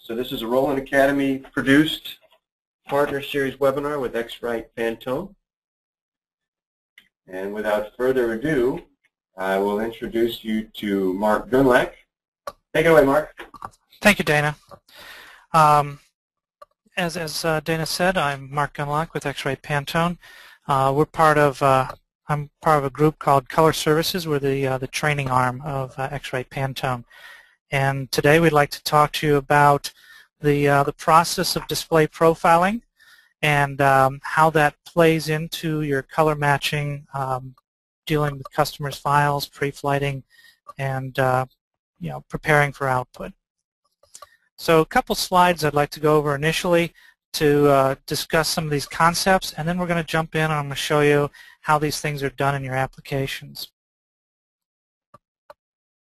So this is a Roland Academy produced partner series webinar with x-rite Pantone. And without further ado, I will introduce you to Mark Gundlach. Take it away, Mark. Thank you, Dana. As Dana said, I'm Mark Gundlach with x-rite Pantone. I'm part of a group called Color Services. We're the training arm of x-rite Pantone. And today we'd like to talk to you about the process of display profiling and how that plays into your color matching, dealing with customers' files, pre-flighting, and preparing for output. So a couple slides I'd like to go over initially to discuss some of these concepts, and then we're going to jump in and I'm going to show you how these things are done in your applications.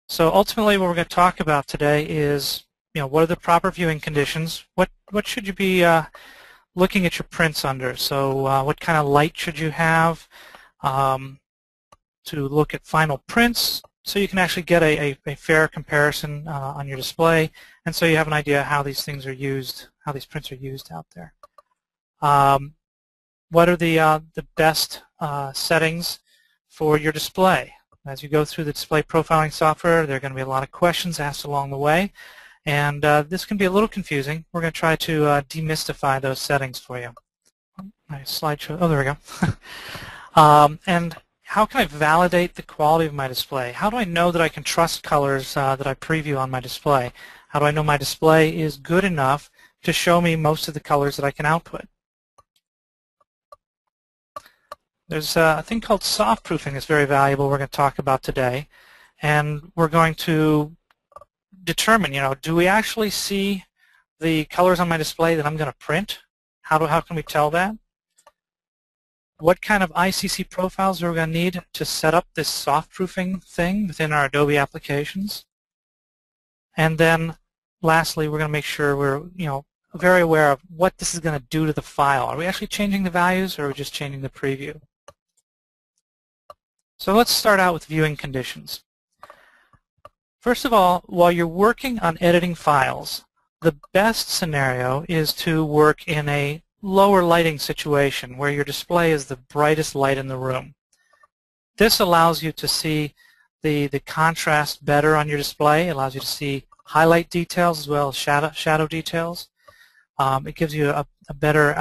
So ultimately what we're going to talk about today is, what are the proper viewing conditions? What should you be looking at your prints under? So what kind of light should you have to look at final prints so you can actually get a fair comparison on your display, and so you have an idea how these things are used, how these prints are used out there. What are the best settings for your display? As you go through the display profiling software, there are going to be a lot of questions asked along the way, and this can be a little confusing. We're going to try to demystify those settings for you. My slideshow. Oh, there we go. And how can I validate the quality of my display? How do I know that I can trust colors that I preview on my display? How do I know my display is good enough to show me most of the colors that I can output? There's a thing called soft proofing that's very valuable we're going to talk about today. And we're going to determine, do we actually see the colors on my display that I'm going to print? How can we tell that? What kind of ICC profiles are we going to need to set up this soft proofing thing within our Adobe applications? And then lastly, we're going to make sure we're very aware of what this is going to do to the file. Are we actually changing the values, or are we just changing the preview? So let's start out with viewing conditions. First of all, while you're working on editing files, the best scenario is to work in a lower lighting situation where your display is the brightest light in the room. This allows you to see the contrast better on your display. It allows you to see highlight details as well as shadow details. It gives you a better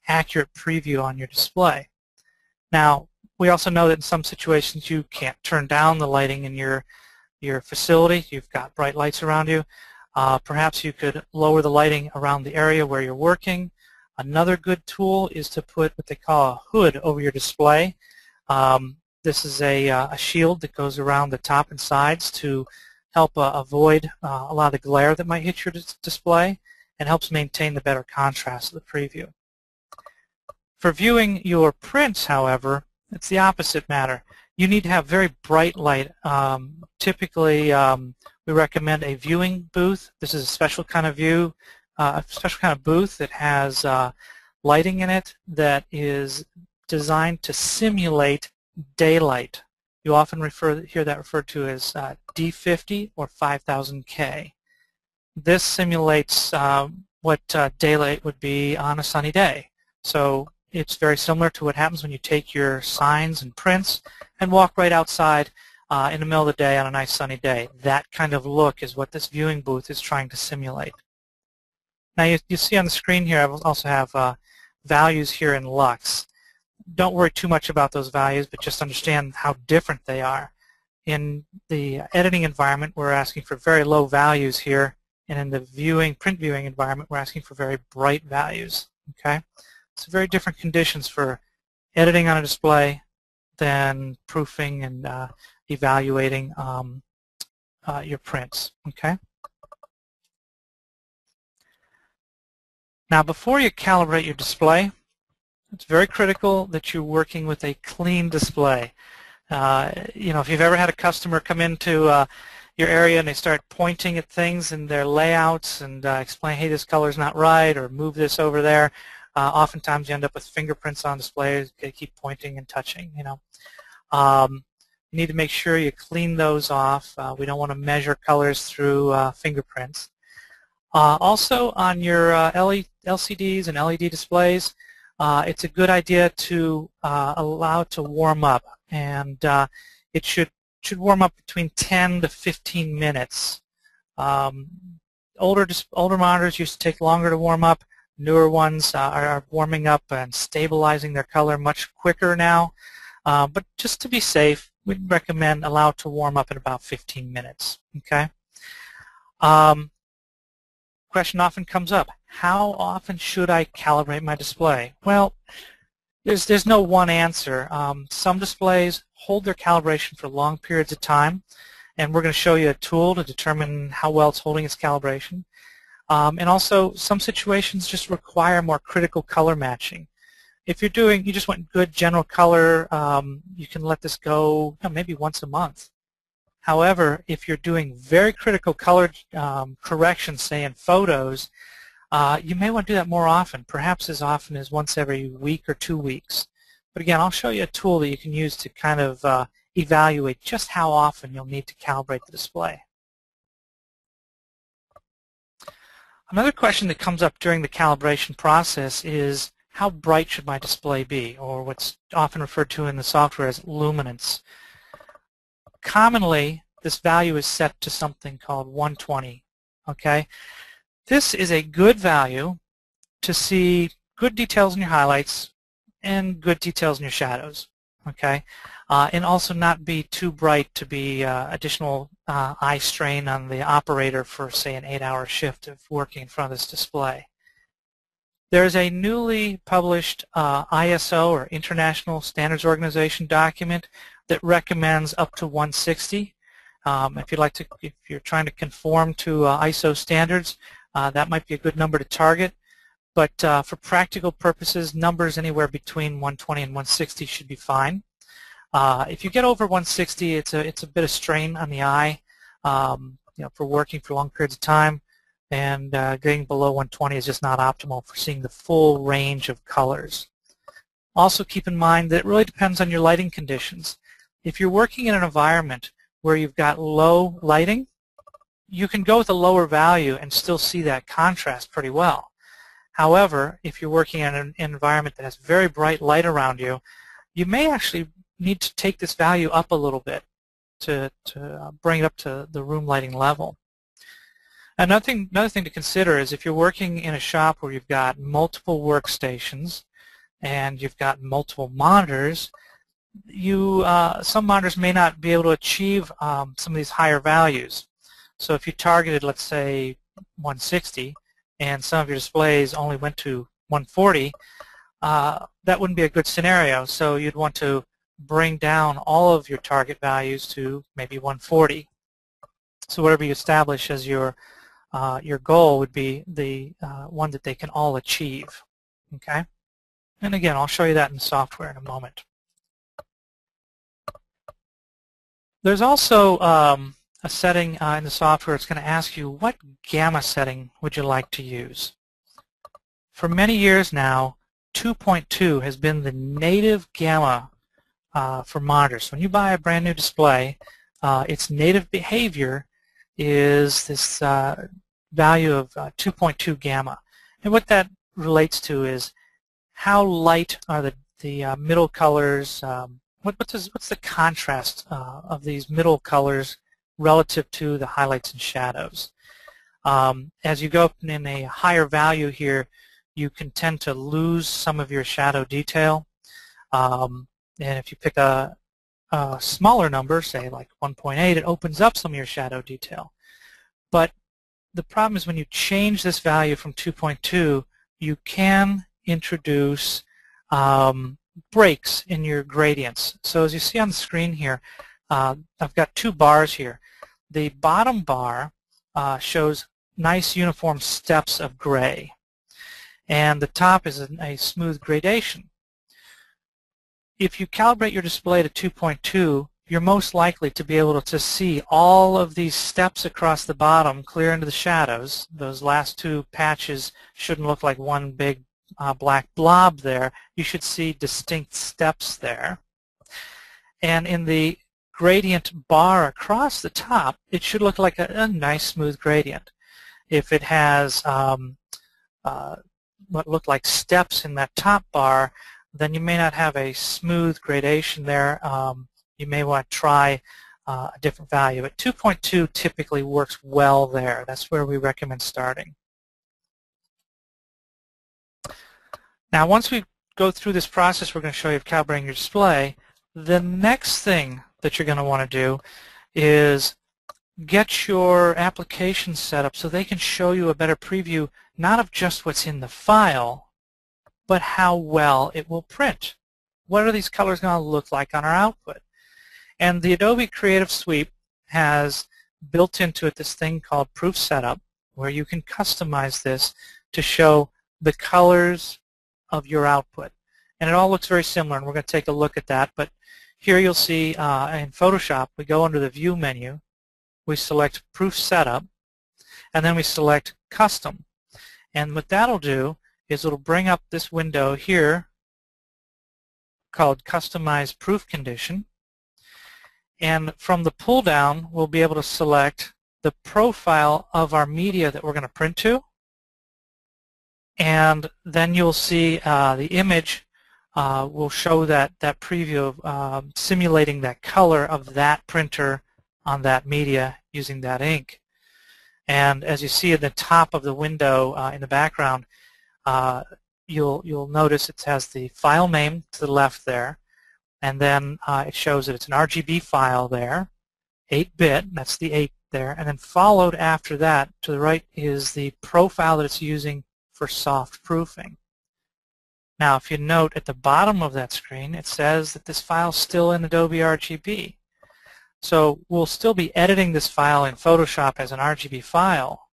accurate preview on your display. Now, we also know that in some situations you can't turn down the lighting in your facility. You've got bright lights around you. Perhaps you could lower the lighting around the area where you're working. Another good tool is to put what they call a hood over your display. This is a shield that goes around the top and sides to help avoid a lot of the glare that might hit your display, and helps maintain the better contrast of the preview. For viewing your prints, however, it's the opposite matter. You need to have very bright light. Typically, we recommend a viewing booth. This is a special kind of view, a special kind of booth that has lighting in it that is designed to simulate daylight. You often hear that referred to as D50 or 5000K. This simulates what daylight would be on a sunny day. So it's very similar to what happens when you take your signs and prints and walk right outside in the middle of the day on a nice sunny day. That kind of look is what this viewing booth is trying to simulate. Now you see on the screen here I also have values here in lux. Don't worry too much about those values, but just understand how different they are. In the editing environment, we're asking for very low values here, and in the print viewing environment, we're asking for very bright values. Okay, so very different conditions for editing on a display than proofing and evaluating your prints. Okay. Now, before you calibrate your display, it's very critical that you're working with a clean display. If you've ever had a customer come into your area and they start pointing at things in their layouts and explain, hey, this color's not right, or move this over there, oftentimes you end up with fingerprints on display. They keep pointing and touching. You need to make sure you clean those off. We don't want to measure colors through fingerprints. Also on your LCDs and LED displays, it's a good idea to allow it to warm up, and it should warm up between 10 to 15 minutes. Older monitors used to take longer to warm up. Newer ones are warming up and stabilizing their color much quicker now. But just to be safe, we'd recommend allow it to warm up in about 15 minutes. Okay. Question often comes up: how often should I calibrate my display? Well, there's no one answer. Some displays hold their calibration for long periods of time, and we're going to show you a tool to determine how well it's holding its calibration. And also, some situations just require more critical color matching. If you just want good general color, you can let this go maybe once a month. However, if you're doing very critical color corrections, say in photos, you may want to do that more often, perhaps as often as once every week or 2 weeks. But again, I'll show you a tool that you can use to kind of evaluate just how often you'll need to calibrate the display. Another question that comes up during the calibration process is, how bright should my display be, or what's often referred to in the software as luminance. Commonly, this value is set to something called 120. Okay? This is a good value to see good details in your highlights and good details in your shadows. Okay? And also not be too bright to be additional eye strain on the operator for, say, an 8-hour shift of working in front of this display. There's a newly published ISO, or International Standards Organization document, that recommends up to 160. If you're trying to conform to ISO standards, that might be a good number to target. But for practical purposes, numbers anywhere between 120 and 160 should be fine. If you get over 160, it's a bit of strain on the eye, for working for long periods of time, and getting below 120 is just not optimal for seeing the full range of colors. Also keep in mind that it really depends on your lighting conditions. If you're working in an environment where you've got low lighting, you can go with a lower value and still see that contrast pretty well. However, if you're working in an environment that has very bright light around you, you may actually need to take this value up a little bit to bring it up to the room lighting level. Another thing to consider is if you're working in a shop where you've got multiple workstations and you've got multiple monitors, some monitors may not be able to achieve some of these higher values. So if you targeted, let's say, 160, and some of your displays only went to 140, that wouldn't be a good scenario. So you'd want to bring down all of your target values to maybe 140. So whatever you establish as your goal would be the one that they can all achieve. Okay? And again, I'll show you that in software in a moment. There's also a setting in the software. It's going to ask you, what gamma setting would you like to use? For many years now, 2.2 has been the native gamma for monitors. When you buy a brand new display, its native behavior is this value of 2.2 gamma. And what that relates to is how light are the middle colors, what's the contrast of these middle colors relative to the highlights and shadows. As you go up in a higher value here, you can tend to lose some of your shadow detail. And if you pick a smaller number, say like 1.8, it opens up some of your shadow detail. But the problem is when you change this value from 2.2, you can introduce breaks in your gradients. So as you see on the screen here, I've got two bars here. The bottom bar shows nice uniform steps of gray, and the top is a smooth gradation. If you calibrate your display to 2.2, you're most likely to be able to see all of these steps across the bottom clear into the shadows. Those last two patches shouldn't look like one big black blob there. You should see distinct steps there. And in the gradient bar across the top, it should look like a nice smooth gradient. if it has what look like steps in that top bar, then you may not have a smooth gradation there. You may want to try a different value. But 2.2 typically works well there. That's where we recommend starting. Now, once we go through this process, we're going to show you of calibrating your display. The next thing that you're going to want to do is get your application set up so they can show you a better preview, not of just what's in the file, but how well it will print. What are these colors going to look like on our output? And the Adobe Creative Suite has built into it this thing called Proof Setup, where you can customize this to show the colors of your output. And it all looks very similar, and we're going to take a look at that. But here you'll see in Photoshop, we go under the View menu, we select Proof Setup, and then we select Custom. And what that'll do is it'll bring up this window here called Customize Proof Condition. And from the pull-down, we'll be able to select the profile of our media that we're going to print to. And then you'll see the image will show that preview of simulating that color of that printer on that media using that ink. And as you see at the top of the window in the background, you'll notice it has the file name to the left there, and then it shows that it's an RGB file there, 8-bit, that's the 8 there, and then followed after that to the right is the profile that it's using for soft proofing. Now, if you note at the bottom of that screen, it says that this file is still in Adobe RGB. So we'll still be editing this file in Photoshop as an RGB file,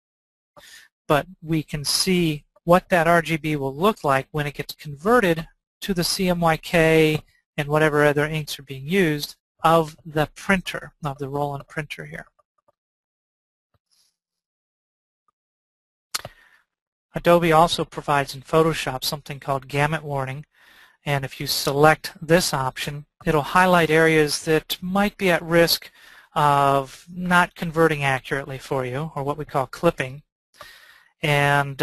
but we can see what that RGB will look like when it gets converted to the CMYK and whatever other inks are being used of the printer, of the Roland printer here. Adobe also provides in Photoshop something called Gamut Warning, and if you select this option, it'll highlight areas that might be at risk of not converting accurately for you, or what we call clipping. And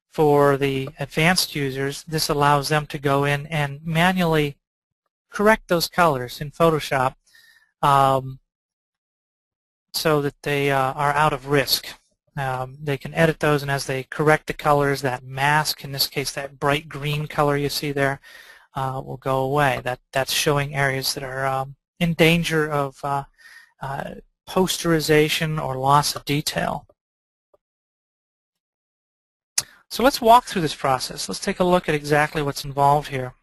for the advanced users, this allows them to go in and manually correct those colors in Photoshop so that they are out of risk. They can edit those, and as they correct the colors, that mask, in this case that bright green color you see there, will go away. That's showing areas that are in danger of posterization or loss of detail. So let's walk through this process. Let's take a look at exactly what's involved here.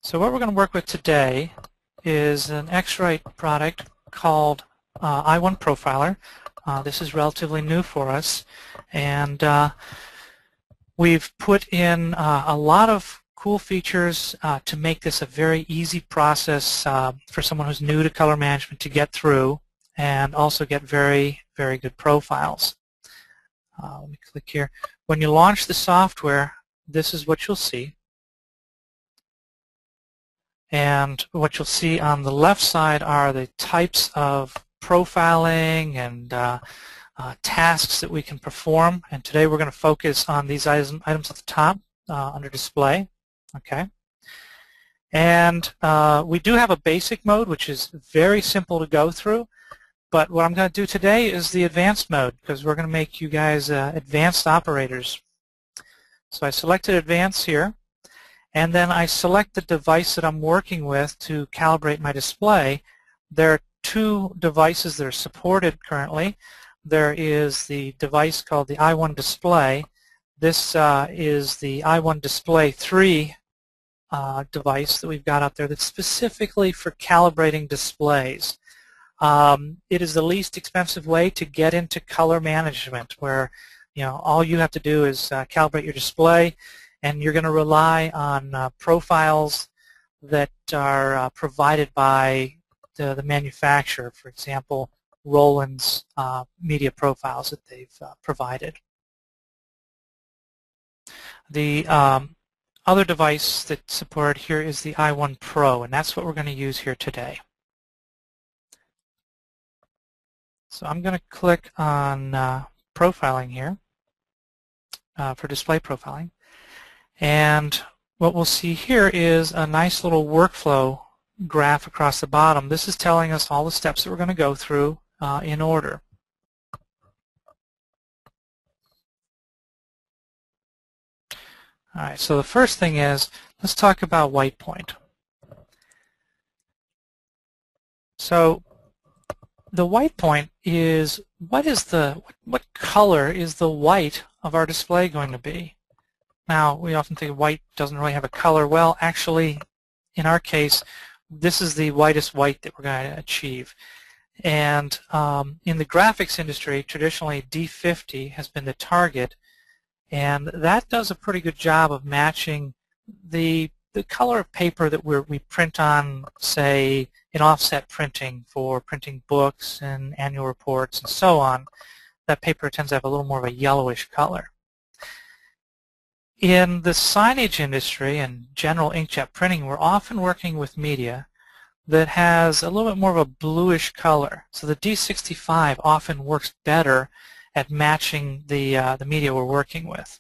So what we're going to work with today is an x-rite product called Ione Profiler. This is relatively new for us, and we've put in a lot of cool features to make this a very easy process for someone who's new to color management to get through and also get very, very good profiles. Let me click here. When you launch the software, this is what you'll see. And what you'll see on the left side are the types of profiling and tasks that we can perform. And today we're going to focus on these items at the top under display. Okay. And we do have a basic mode, which is very simple to go through. But what I'm going to do today is the advanced mode, because we're going to make you guys advanced operators. So I selected advanced here. And then I select the device that I'm working with to calibrate my display. There are two devices that are supported currently. There is the device called the i1 Display. This is the i1 Display 3 device that we've got out there that's specifically for calibrating displays. It is the least expensive way to get into color management, where all you have to do is calibrate your display, and you're going to rely on profiles that are provided by the manufacturer. For example, Roland's media profiles that they've provided. The other device that's supported here is the Ione Pro, and that's what we're going to use here today. So I'm going to click on profiling here for display profiling. And what we'll see here is a nice little workflow graph across the bottom. This is telling us all the steps that we're going to go through in order. All right, so the first thing is, let's talk about white point. So the white point is, what color is the white of our display going to be? Now, we often think white doesn't really have a color. Well, actually, in our case, this is the whitest white that we're going to achieve. And in the graphics industry, traditionally D50 has been the target, and that does a pretty good job of matching the color of paper that we print on, say, in offset printing for printing books and annual reports and so on. That paper tends to have a little more of a yellowish color. In the signage industry and general inkjet printing, we're often working with media that has a little bit more of a bluish color. So the D65 often works better at matching the media we're working with.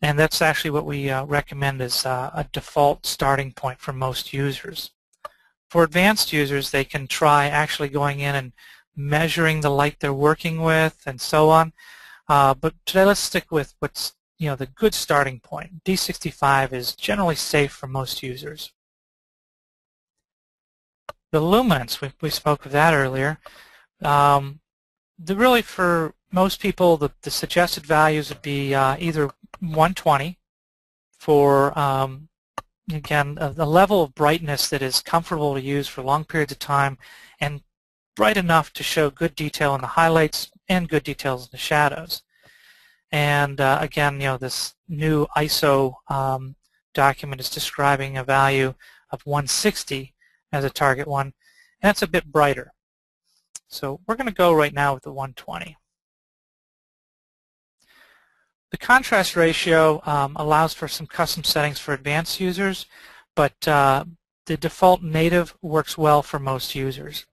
And that's actually what we recommend as a default starting point for most users. For advanced users, they can try actually going in and measuring the light they're working with and so on. But today let's stick with what's the good starting point. D65 is generally safe for most users. The Luminance, we spoke of that earlier. Really for most people, the suggested values would be either 120 for, again, a level of brightness that is comfortable to use for long periods of time and bright enough to show good detail in the highlights and good details in the shadows. And again, this new ISO document is describing a value of 160 as a target one, and that's a bit brighter. So we're going to go right now with the 120. The contrast ratio allows for some custom settings for advanced users, but the default native works well for most users.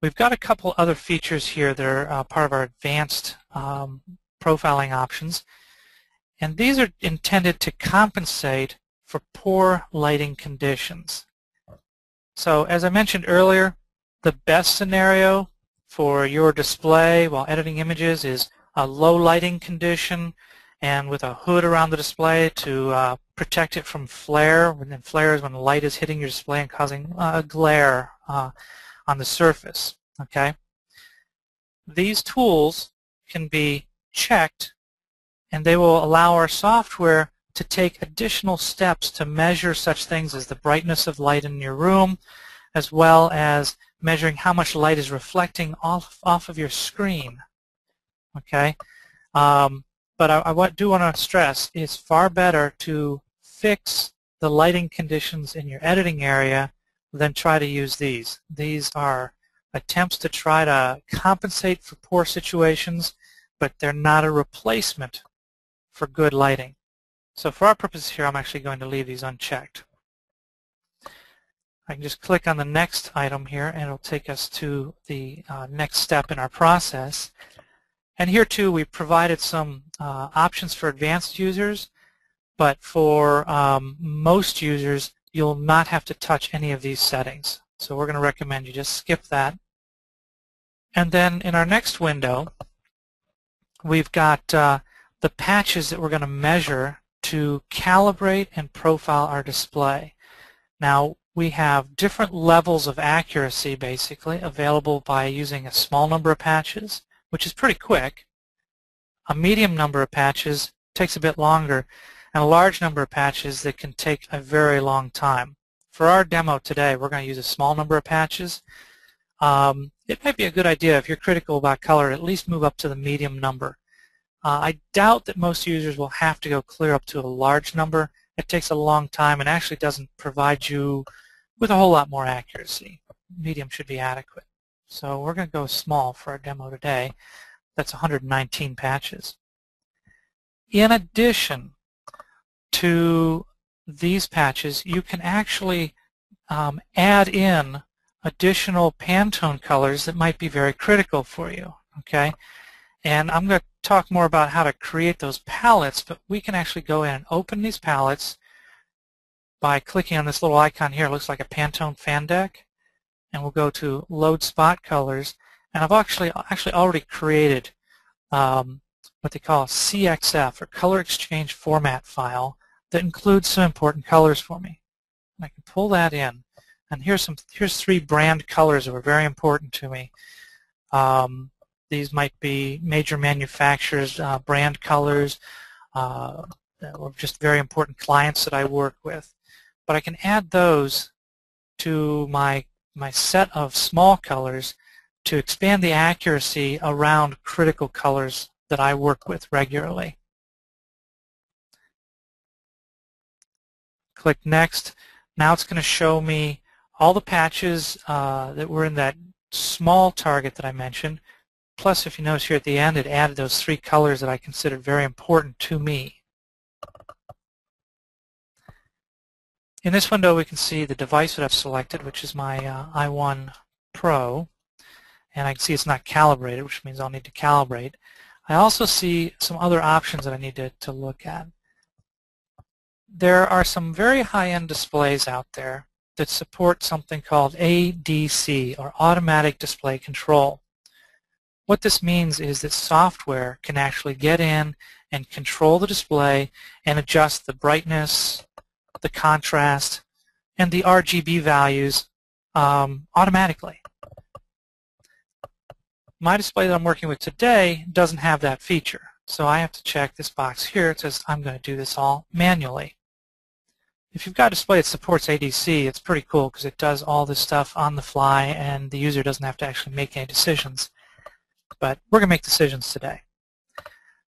We've got a couple other features here that are part of our advanced profiling options, and these are intended to compensate for poor lighting conditions. So as I mentioned earlier, the best scenario for your display while editing images is a low lighting condition and with a hood around the display to protect it from flare. And flare is when the light is hitting your display and causing a glare on the surface. Okay? These tools can be checked, and they will allow our software to take additional steps to measure such things as the brightness of light in your room, as well as measuring how much light is reflecting off of your screen. Okay, but I do want to stress it's far better to fix the lighting conditions in your editing area than try to use these. These are attempts to try to compensate for poor situations, but they're not a replacement for good lighting. So for our purposes here, I'm actually going to leave these unchecked. I can just click on the next item here, and it'll take us to the next step in our process. And here too, we provided some options for advanced users, but for most users, you'll not have to touch any of these settings. So we're going to recommend you just skip that. And then in our next window, we've got the patches that we're going to measure to calibrate and profile our display. Now, we have different levels of accuracy, basically, available by using a small number of patches, which is pretty quick. A medium number of patches takes a bit longer, and a large number of patches that can take a very long time. For our demo today, we're going to use a small number of patches. It might be a good idea, if you're critical about color, at least move up to the medium number. I doubt that most users will have to go clear up to a large number. It takes a long time and actually doesn't provide you with a whole lot more accuracy. Medium should be adequate. So we're going to go small for our demo today. That's 119 patches. In addition to these patches, you can actually add in additional Pantone colors that might be very critical for you. Okay, and I'm going to talk more about how to create those palettes, but we can actually go in and open these palettes by clicking on this little icon here. It looks like a Pantone fan deck, and we'll go to Load Spot Colors, and I've actually already created what they call a CXF, or Color Exchange Format file, that includes some important colors for me. And I can pull that in, and here's 3 brand colors that were very important to me. These might be major manufacturers' brand colors, or just very important clients that I work with. But I can add those to my set of small colors to expand the accuracy around critical colors that I work with regularly. Click Next. Now it's going to show me all the patches that were in that small target that I mentioned. Plus, if you notice here at the end, it added those 3 colors that I considered very important to me. In this window, we can see the device that I've selected, which is my Ione Pro, and I can see it's not calibrated, which means I'll need to calibrate. I also see some other options that I need to look at. There are some very high-end displays out there that support something called ADC, or Automatic Display Control. What this means is that software can actually get in and control the display and adjust the brightness, the contrast, and the RGB values automatically. My display that I'm working with today doesn't have that feature, so I have to check this box here. It says I'm going to do this all manually. If you've got a display that supports ADC, it's pretty cool because it does all this stuff on the fly and the user doesn't have to actually make any decisions. But we're going to make decisions today.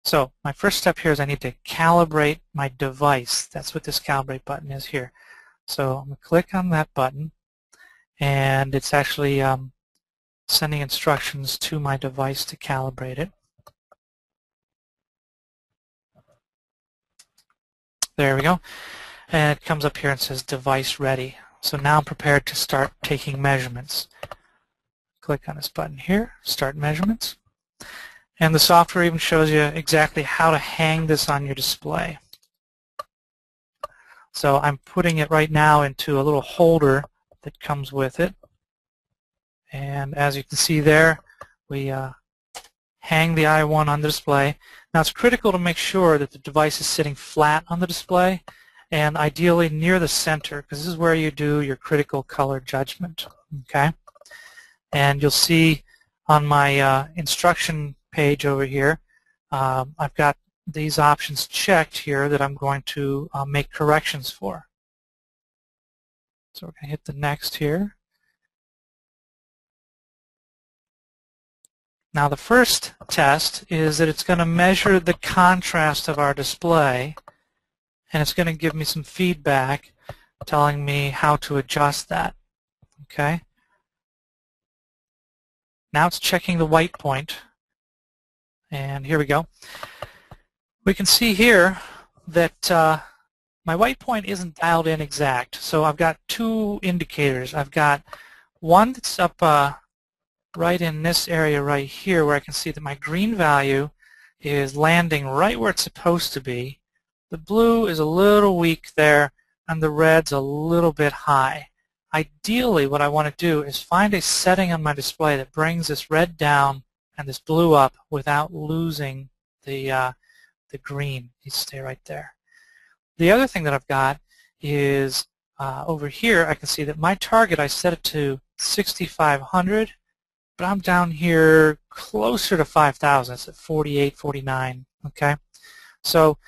So my first step here is I need to calibrate my device. That's what this calibrate button is here. So I'm going to click on that button, and it's actually sending instructions to my device to calibrate it. There we go. And it comes up here and says device ready. So now I'm prepared to start taking measurements. Click on this button here, start measurements. And the software even shows you exactly how to hang this on your display. So I'm putting it right now into a little holder that comes with it. And as you can see there, we hang the Ione on the display. Now it's critical to make sure that the device is sitting flat on the display, and ideally near the center, because this is where you do your critical color judgment. Okay? And you'll see on my instruction page over here, I've got these options checked here that I'm going to make corrections for. So we're going to hit the next here. Now the first test is that it's going to measure the contrast of our display, and it's going to give me some feedback telling me how to adjust that. Okay? Now it's checking the white point, and here we go. We can see here that my white point isn't dialed in exact, so I've got 2 indicators. I've got one that's up right in this area right here where I can see that my green value is landing right where it's supposed to be. The blue is a little weak there, and the red's a little bit high. Ideally, what I want to do is find a setting on my display that brings this red down and this blue up without losing the green. It needs to stay right there. The other thing that I've got is over here I can see that my target, I set it to 6,500, but I'm down here closer to 5,000. It's at 48, 49. Okay, so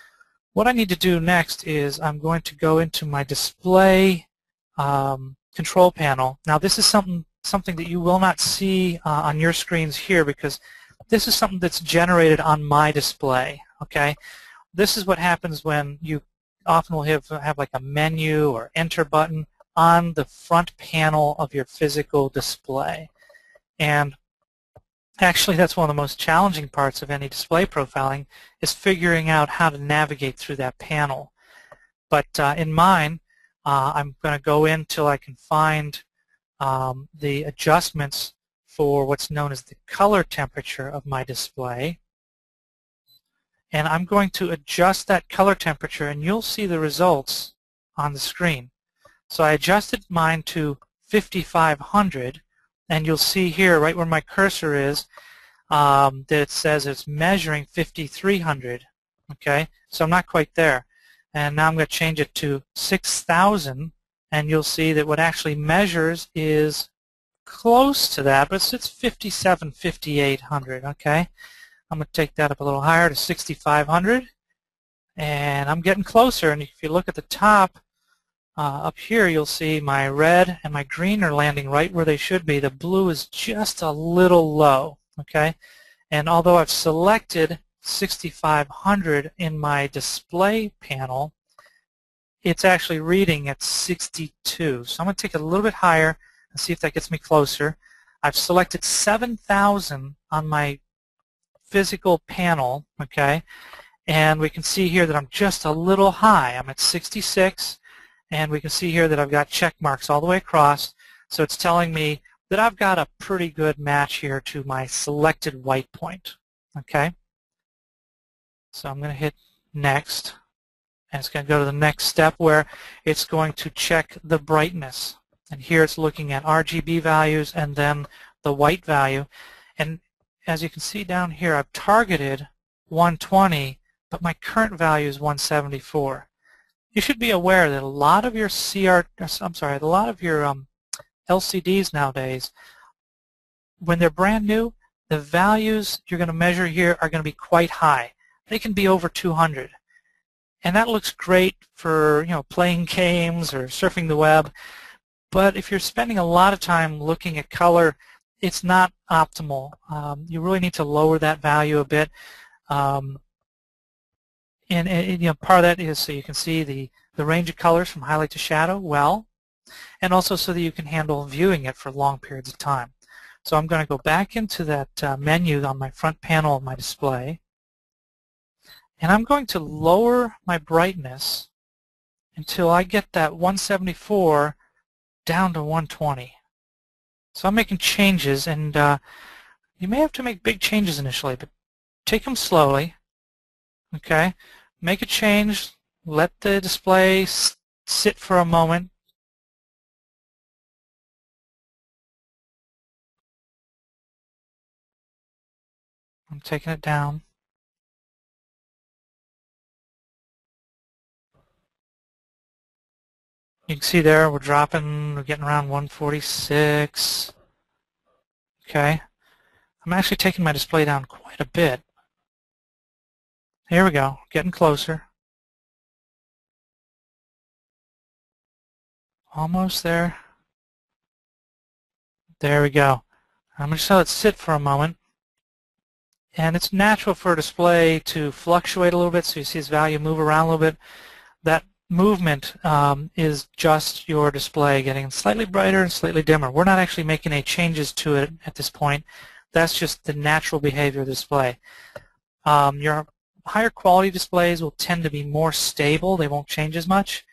what I need to do next is I'm going to go into my display control panel. Now this is something that you will not see on your screens here, because this is something that's generated on my display. Okay, this is what happens when you often will have like a menu or enter button. on the front panel of your physical display. And actually, that's one of the most challenging parts of any display profiling, is figuring out how to navigate through that panel. But in mine, I'm going to go in till I can find the adjustments for what's known as the color temperature of my display. And I'm going to adjust that color temperature, and you'll see the results on the screen. So I adjusted mine to 5500, and you'll see here, right where my cursor is, that it says it's measuring 5300. Okay, so I'm not quite there. And now I'm going to change it to 6000, and you'll see that what actually measures is close to that, but it's 5800. Okay, I'm going to take that up a little higher to 6500, and I'm getting closer. And if you look at the top up here, you'll see my red and my green are landing right where they should be. The blue is just a little low. Okay, and although I've selected 6500 in my display panel, it's actually reading at 62. So I'm going to take it a little bit higher and see if that gets me closer. I've selected 7000 on my physical panel, okay, and we can see here that I'm just a little high. I'm at 66, and we can see here that I've got check marks all the way across, so it's telling me that I've got a pretty good match here to my selected white point. Okay, so I'm going to hit next, and it's going to go to the next step where it's going to check the brightness. And here it's looking at RGB values and then the white value. And as you can see down here, I've targeted 120, but my current value is 174. You should be aware that a lot of your LCDs nowadays, when they're brand new, the values you're going to measure here are going to be quite high. They can be over 200. And that looks great for, playing games or surfing the web. But if you're spending a lot of time looking at color, it's not optimal. You really need to lower that value a bit. And part of that is so you can see the range of colors from highlight to shadow well, and also so that you can handle viewing it for long periods of time. So I'm going to go back into that menu on my front panel of my display, and I'm going to lower my brightness until I get that 174 down to 120. So I'm making changes, and you may have to make big changes initially, but take them slowly. Okay, make a change, let the display sit for a moment. I'm taking it down. You can see there we're getting around 146. Okay, I'm actually taking my display down quite a bit. Here we go, getting closer. Almost there. There we go. I'm going to just let it sit for a moment. And it's natural for a display to fluctuate a little bit, so you see its value move around a little bit. That movement is just your display getting slightly brighter and slightly dimmer. We're not actually making any changes to it at this point. That's just the natural behavior of the display. Your higher quality displays will tend to be more stable. They won't change as much.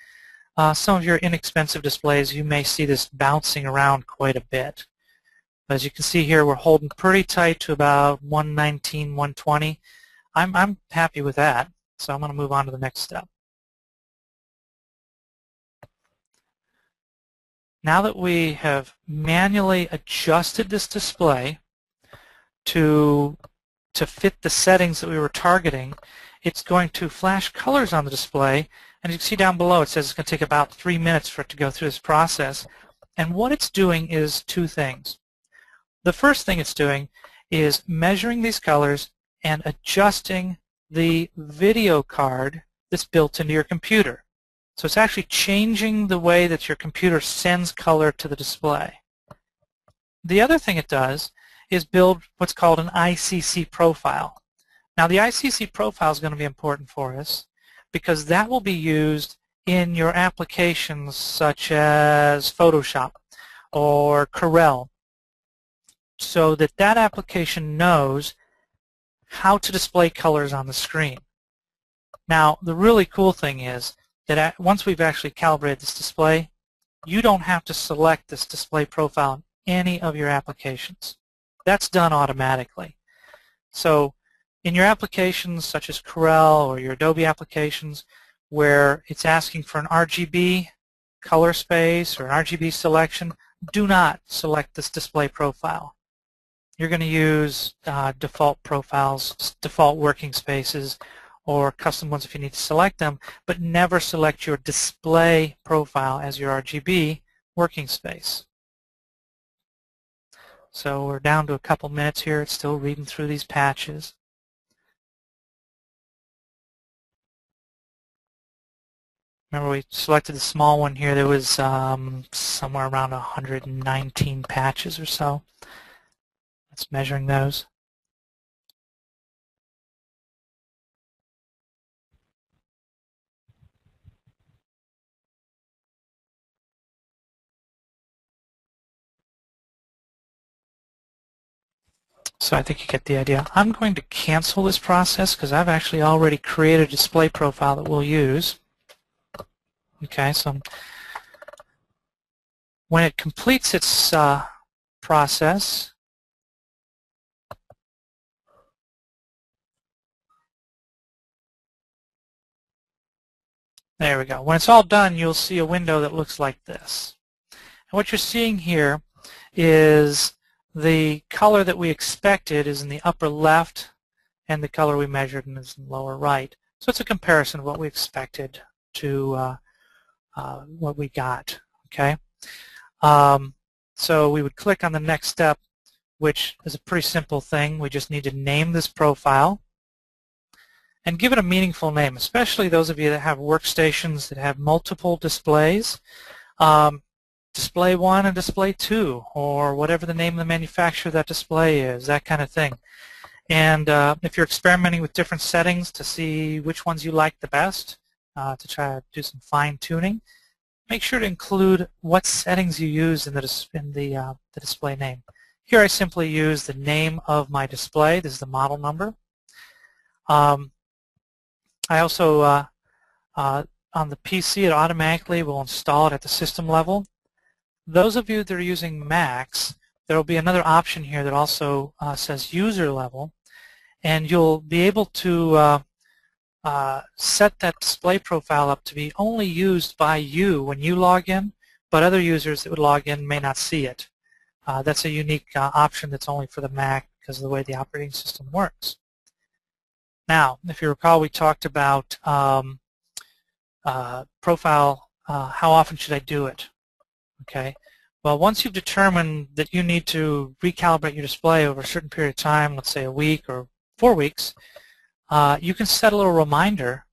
Some of your inexpensive displays, you may see this bouncing around quite a bit. As you can see here, we're holding pretty tight to about 119, 120. I'm happy with that, so I'm going to move on to the next step. Now that we have manually adjusted this display to fit the settings that we were targeting, it's going to flash colors on the display, and you can see down below it says it's going to take about 3 minutes for it to go through this process. And what it's doing is two things. The first thing it's doing is measuring these colors and adjusting the video card that's built into your computer. So it's actually changing the way that your computer sends color to the display. The other thing it does is build what's called an ICC profile. Now the ICC profile is going to be important for us because that will be used in your applications such as Photoshop or Corel so that that application knows how to display colors on the screen. Now, the really cool thing is that once we've actually calibrated this display, you don't have to select this display profile in any of your applications. That's done automatically. So in your applications such as Corel or your Adobe applications where it's asking for an RGB color space or an RGB selection, do not select this display profile. You're going to use default profiles, default working spaces, or custom ones if you need to select them, but never select your display profile as your RGB working space. So we're down to a couple minutes here. It's still reading through these patches. Remember we selected the small one here. There was somewhere around 119 patches or so. That's measuring those. So I think you get the idea. I'm going to cancel this process because I've actually already created a display profile that we'll use. Okay, so when it completes its process, there we go. When it's all done, you'll see a window that looks like this. And what you're seeing here is the color that we expected is in the upper left, and the color we measured is in the lower right. So it's a comparison of what we expected to what we got. Okay. So we would click on the next step, which is a pretty simple thing. We just need to name this profile and give it a meaningful name, especially those of you that have workstations that have multiple displays. Display 1 and Display 2, or whatever the name of the manufacturer of that display is, that kind of thing. And if you're experimenting with different settings to see which ones you like the best, to try to do some fine-tuning, make sure to include what settings you use in the display name. Here I simply use the name of my display. This is the model number. I also, on the PC, it automatically will install it at the system level. Those of you that are using Macs, there will be another option here that also says user level, and you'll be able to set that display profile up to be only used by you when you log in, but other users that would log in may not see it. That's a unique option that's only for the Mac because of the way the operating system works. Now, if you recall, we talked about profile, how often should I do it? Okay. Well, once you've determined that you need to recalibrate your display over a certain period of time, let's say a week or 4 weeks, you can set a little reminder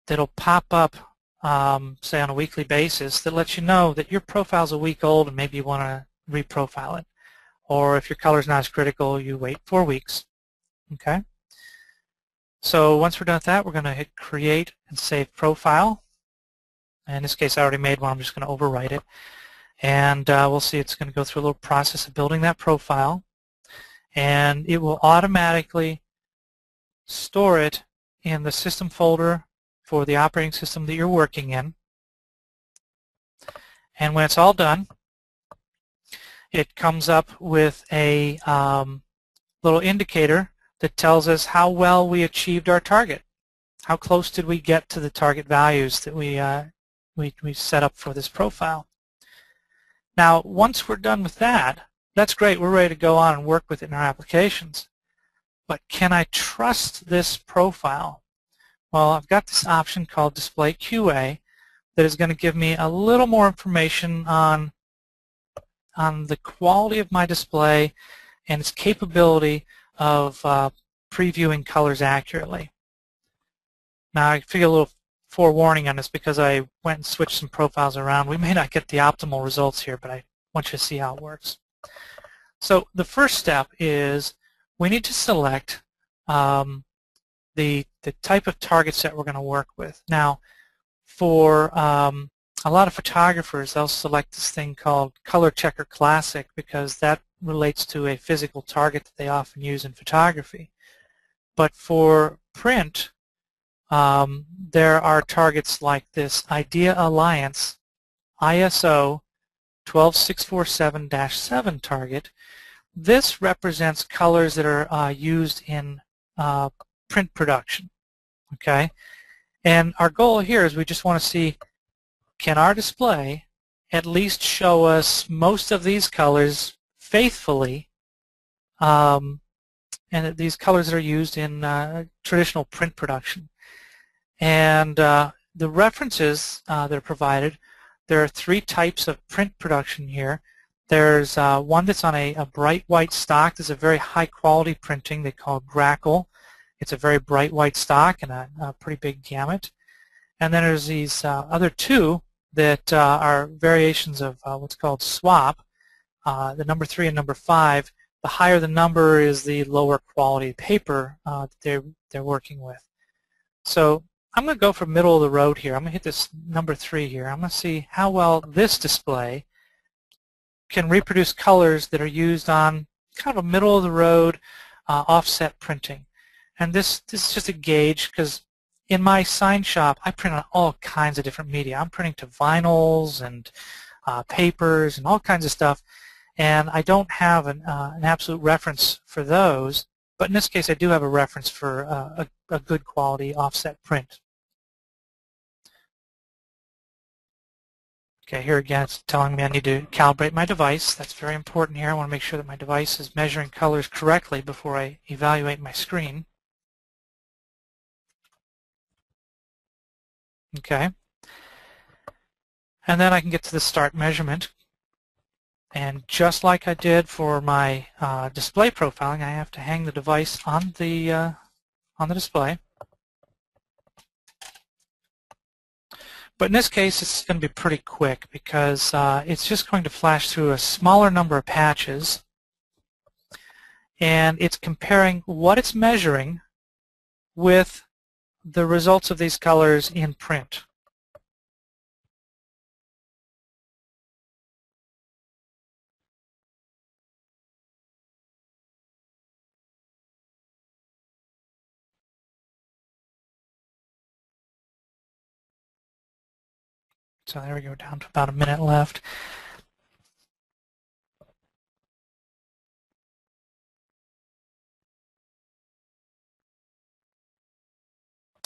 that'll pop up, say on a weekly basis, that lets you know that your profile's a week old and maybe you want to reprofile it. Or if your color's not as critical, you wait 4 weeks. Okay. So once we're done with that, we're going to hit Create and Save Profile. In this case, I already made one. I'm just going to overwrite it. And we'll see it's going to go through a little process of building that profile. And it will automatically store it in the system folder for the operating system that you're working in. And when it's all done, it comes up with a little indicator that tells us how well we achieved our target. How close did we get to the target values that we set up for this profile. Now, once we're done with that, that's great. We're ready to go on and work with it in our applications. But can I trust this profile? Well, I've got this option called Display QA that is going to give me a little more information on the quality of my display and its capability of previewing colors accurately. Now, I feel a little forewarning on this because I went and switched some profiles around. We may not get the optimal results here, but I want you to see how it works. So the first step is we need to select the type of target set we're going to work with. Now, for a lot of photographers, they'll select this thing called Color Checker Classic because that relates to a physical target that they often use in photography. But for print, there are targets like this Idea Alliance ISO 12647-7 target. This represents colors that are used in print production. Okay, and our goal here is we just want to see, can our display at least show us most of these colors faithfully, and these colors that are used in traditional print production. And the references that are provided, there are 3 types of print production here. There's one that's on a bright white stock. This is a very high quality printing they call Grackle. It's a very bright white stock and a pretty big gamut. And then there's these other 2 that are variations of what's called swap, the number 3 and number 5. The higher the number is the lower quality paper that they're working with. So I'm going to go for middle of the road here. I'm going to hit this number 3 here. I'm going to see how well this display can reproduce colors that are used on kind of a middle of the road offset printing. And this is just a gauge because in my sign shop, I print on all kinds of different media. I'm printing to vinyls and papers and all kinds of stuff, and I don't have an absolute reference for those, but in this case I do have a reference for a good quality offset print. Okay, here again it's telling me I need to calibrate my device. That's very important here. I want to make sure that my device is measuring colors correctly before I evaluate my screen. Okay, and then I can get to the start measurement, and just like I did for my display profiling, I have to hang the device on the display. But in this case it's going to be pretty quick because it's just going to flash through a smaller number of patches, and it's comparing what it's measuring with the results of these colors in print. So there we go, down to about a minute left.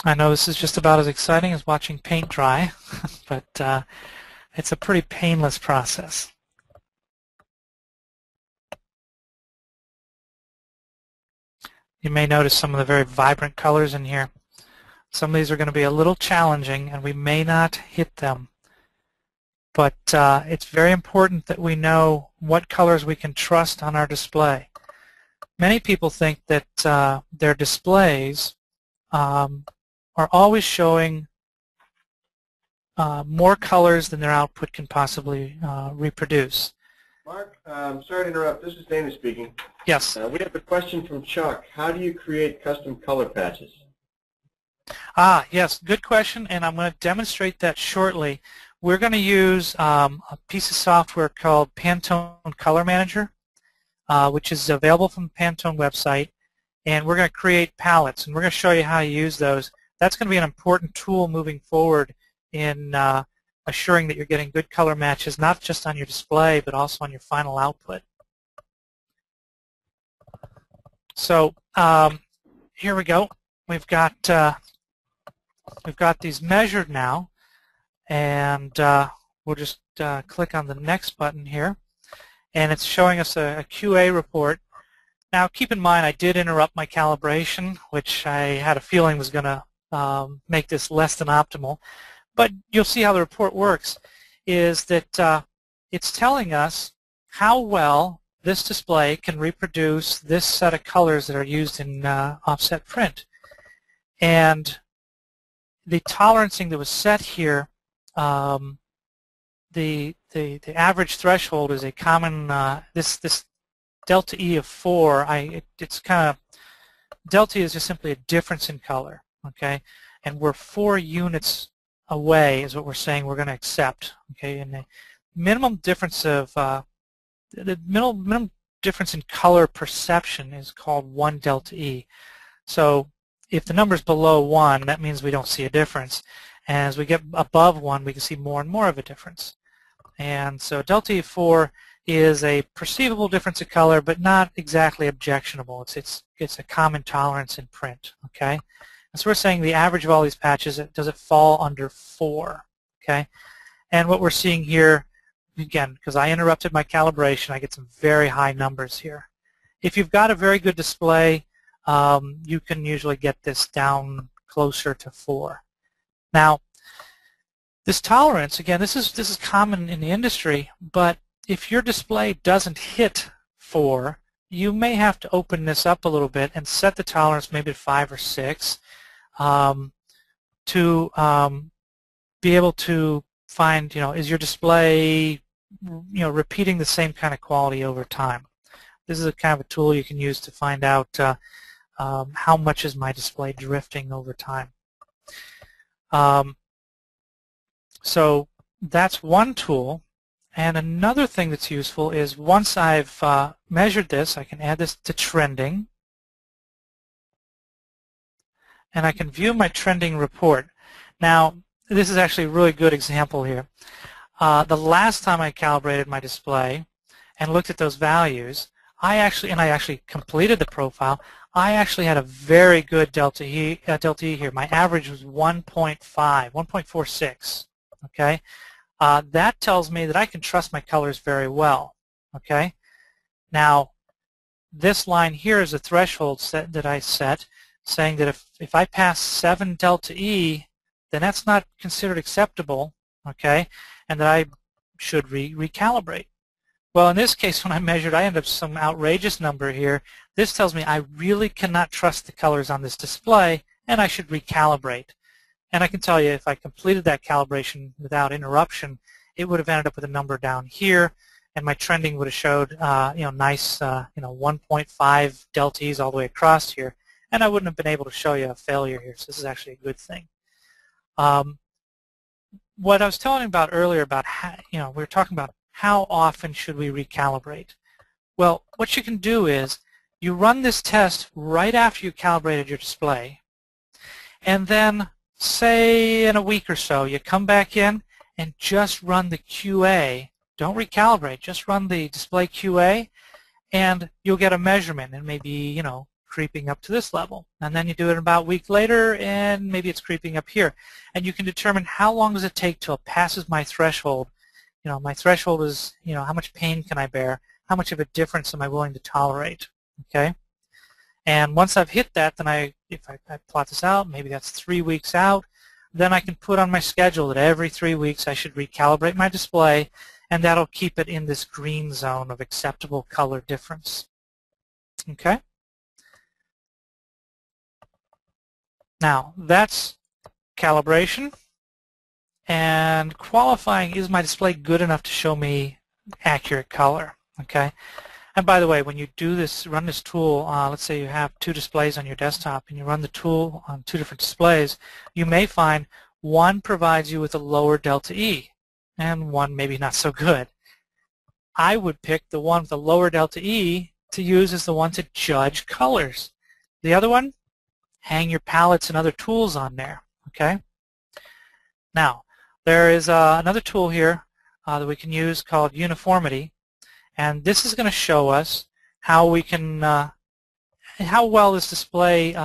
I know this is just about as exciting as watching paint dry, but it's a pretty painless process. You may notice some of the very vibrant colors in here. Some of these are going to be a little challenging and we may not hit them. But it's very important that we know what colors we can trust on our display. Many people think that their displays are always showing more colors than their output can possibly reproduce. Mark, sorry to interrupt. This is Dana speaking. Yes. We have a question from Chuck. How do you create custom color patches? Yes, good question, and I'm going to demonstrate that shortly. We're going to use a piece of software called Pantone Color Manager, which is available from the Pantone website, and we're going to create palettes, and we're going to show you how to use those. That's going to be an important tool moving forward in assuring that you're getting good color matches, not just on your display, but also on your final output. So here we go. We've got these measured now, and we'll just click on the next button here, and it's showing us a QA report. Now keep in mind I did interrupt my calibration, which I had a feeling was going to make this less than optimal, but you'll see how the report works is that it's telling us how well this display can reproduce this set of colors that are used in offset print. And the tolerancing that was set here, the average threshold is a common, this delta E of 4, it's kind of, delta E is just simply a difference in color, okay? And we're 4 units away is what we're saying we're going to accept. Okay, and the minimum difference of the minimum difference in color perception is called 1 delta E. So if the number is below 1, that means we don't see a difference. And as we get above 1, we can see more and more of a difference. And so delta E4 is a perceivable difference of color, but not exactly objectionable. It's a common tolerance in print. Okay, and so we're saying the average of all these patches, does it fall under 4? Okay, and what we're seeing here, again, because I interrupted my calibration, I get some very high numbers here. If you've got a very good display, you can usually get this down closer to 4. Now, this tolerance, again, this is common in the industry, but if your display doesn't hit 4, you may have to open this up a little bit and set the tolerance maybe to 5 or 6 to be able to find, is your display, repeating the same kind of quality over time. This is a kind of a tool you can use to find out how much is my display drifting over time. So that's one tool. And another thing that's useful is once I've measured this, I can add this to trending. And I can view my trending report. Now, this is actually a really good example here. The last time I calibrated my display and looked at those values, I actually completed the profile, I actually had a very good delta E here. My average was 1.46. Okay, that tells me that I can trust my colors very well. Okay, now this line here is a threshold that I set, saying that if I pass 7 delta E, then that's not considered acceptable. Okay, and that I should recalibrate. Well, in this case, when I measured, I ended up with some outrageous number here. This tells me I really cannot trust the colors on this display, and I should recalibrate. And I can tell you, if I completed that calibration without interruption, it would have ended up with a number down here, and my trending would have showed, nice, 1.5 delta E's all the way across here, and I wouldn't have been able to show you a failure here. So this is actually a good thing. What I was telling you about earlier about how, we were talking about how often should we recalibrate. Well, what you can do is you run this test right after you calibrated your display, and then say in a week or so you come back in and just run the QA. Don't recalibrate, just run the display QA, and you'll get a measurement, and maybe creeping up to this level. And then you do it about a week later, and maybe it's creeping up here. And you can determine how long does it take till it passes my threshold. My threshold is, how much pain can I bear? How much of a difference am I willing to tolerate? Okay? And once I've hit that, then if I plot this out, maybe that's 3 weeks out, then I can put on my schedule that every 3 weeks I should recalibrate my display, and that'll keep it in this green zone of acceptable color difference. Okay? Now, that's calibration. And qualifying, is my display good enough to show me accurate color? Okay. And by the way, when you do this, run this tool, let's say you have 2 displays on your desktop and you run the tool on 2 different displays, you may find one provides you with a lower delta E and one maybe not so good. I would pick the one with the lower delta E to use as the one to judge colors. The other one, hang your palettes and other tools on there. Okay. Now, there is another tool here that we can use called Uniformity, and this is going to show us how we can, how well this display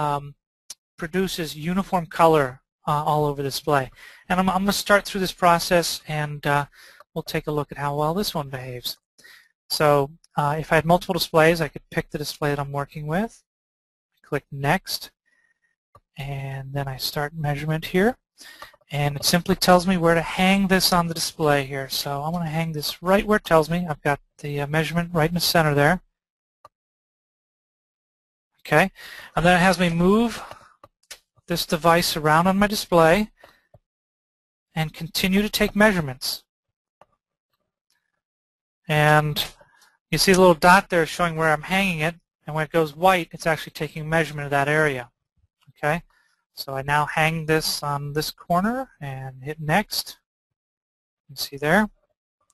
produces uniform color all over the display. And I'm going to start through this process, and we'll take a look at how well this one behaves. So if I had multiple displays, I could pick the display that I'm working with, click Next, and then I start measurement here. And it simply tells me where to hang this on the display here. So I'm going to hang this right where it tells me. I've got the measurement right in the center there. Okay, and then it has me move this device around on my display and continue to take measurements. And you see the little dot there showing where I'm hanging it, and when it goes white, it's actually taking measurement of that area. Okay, So I now hang this on this corner and hit next. You see there?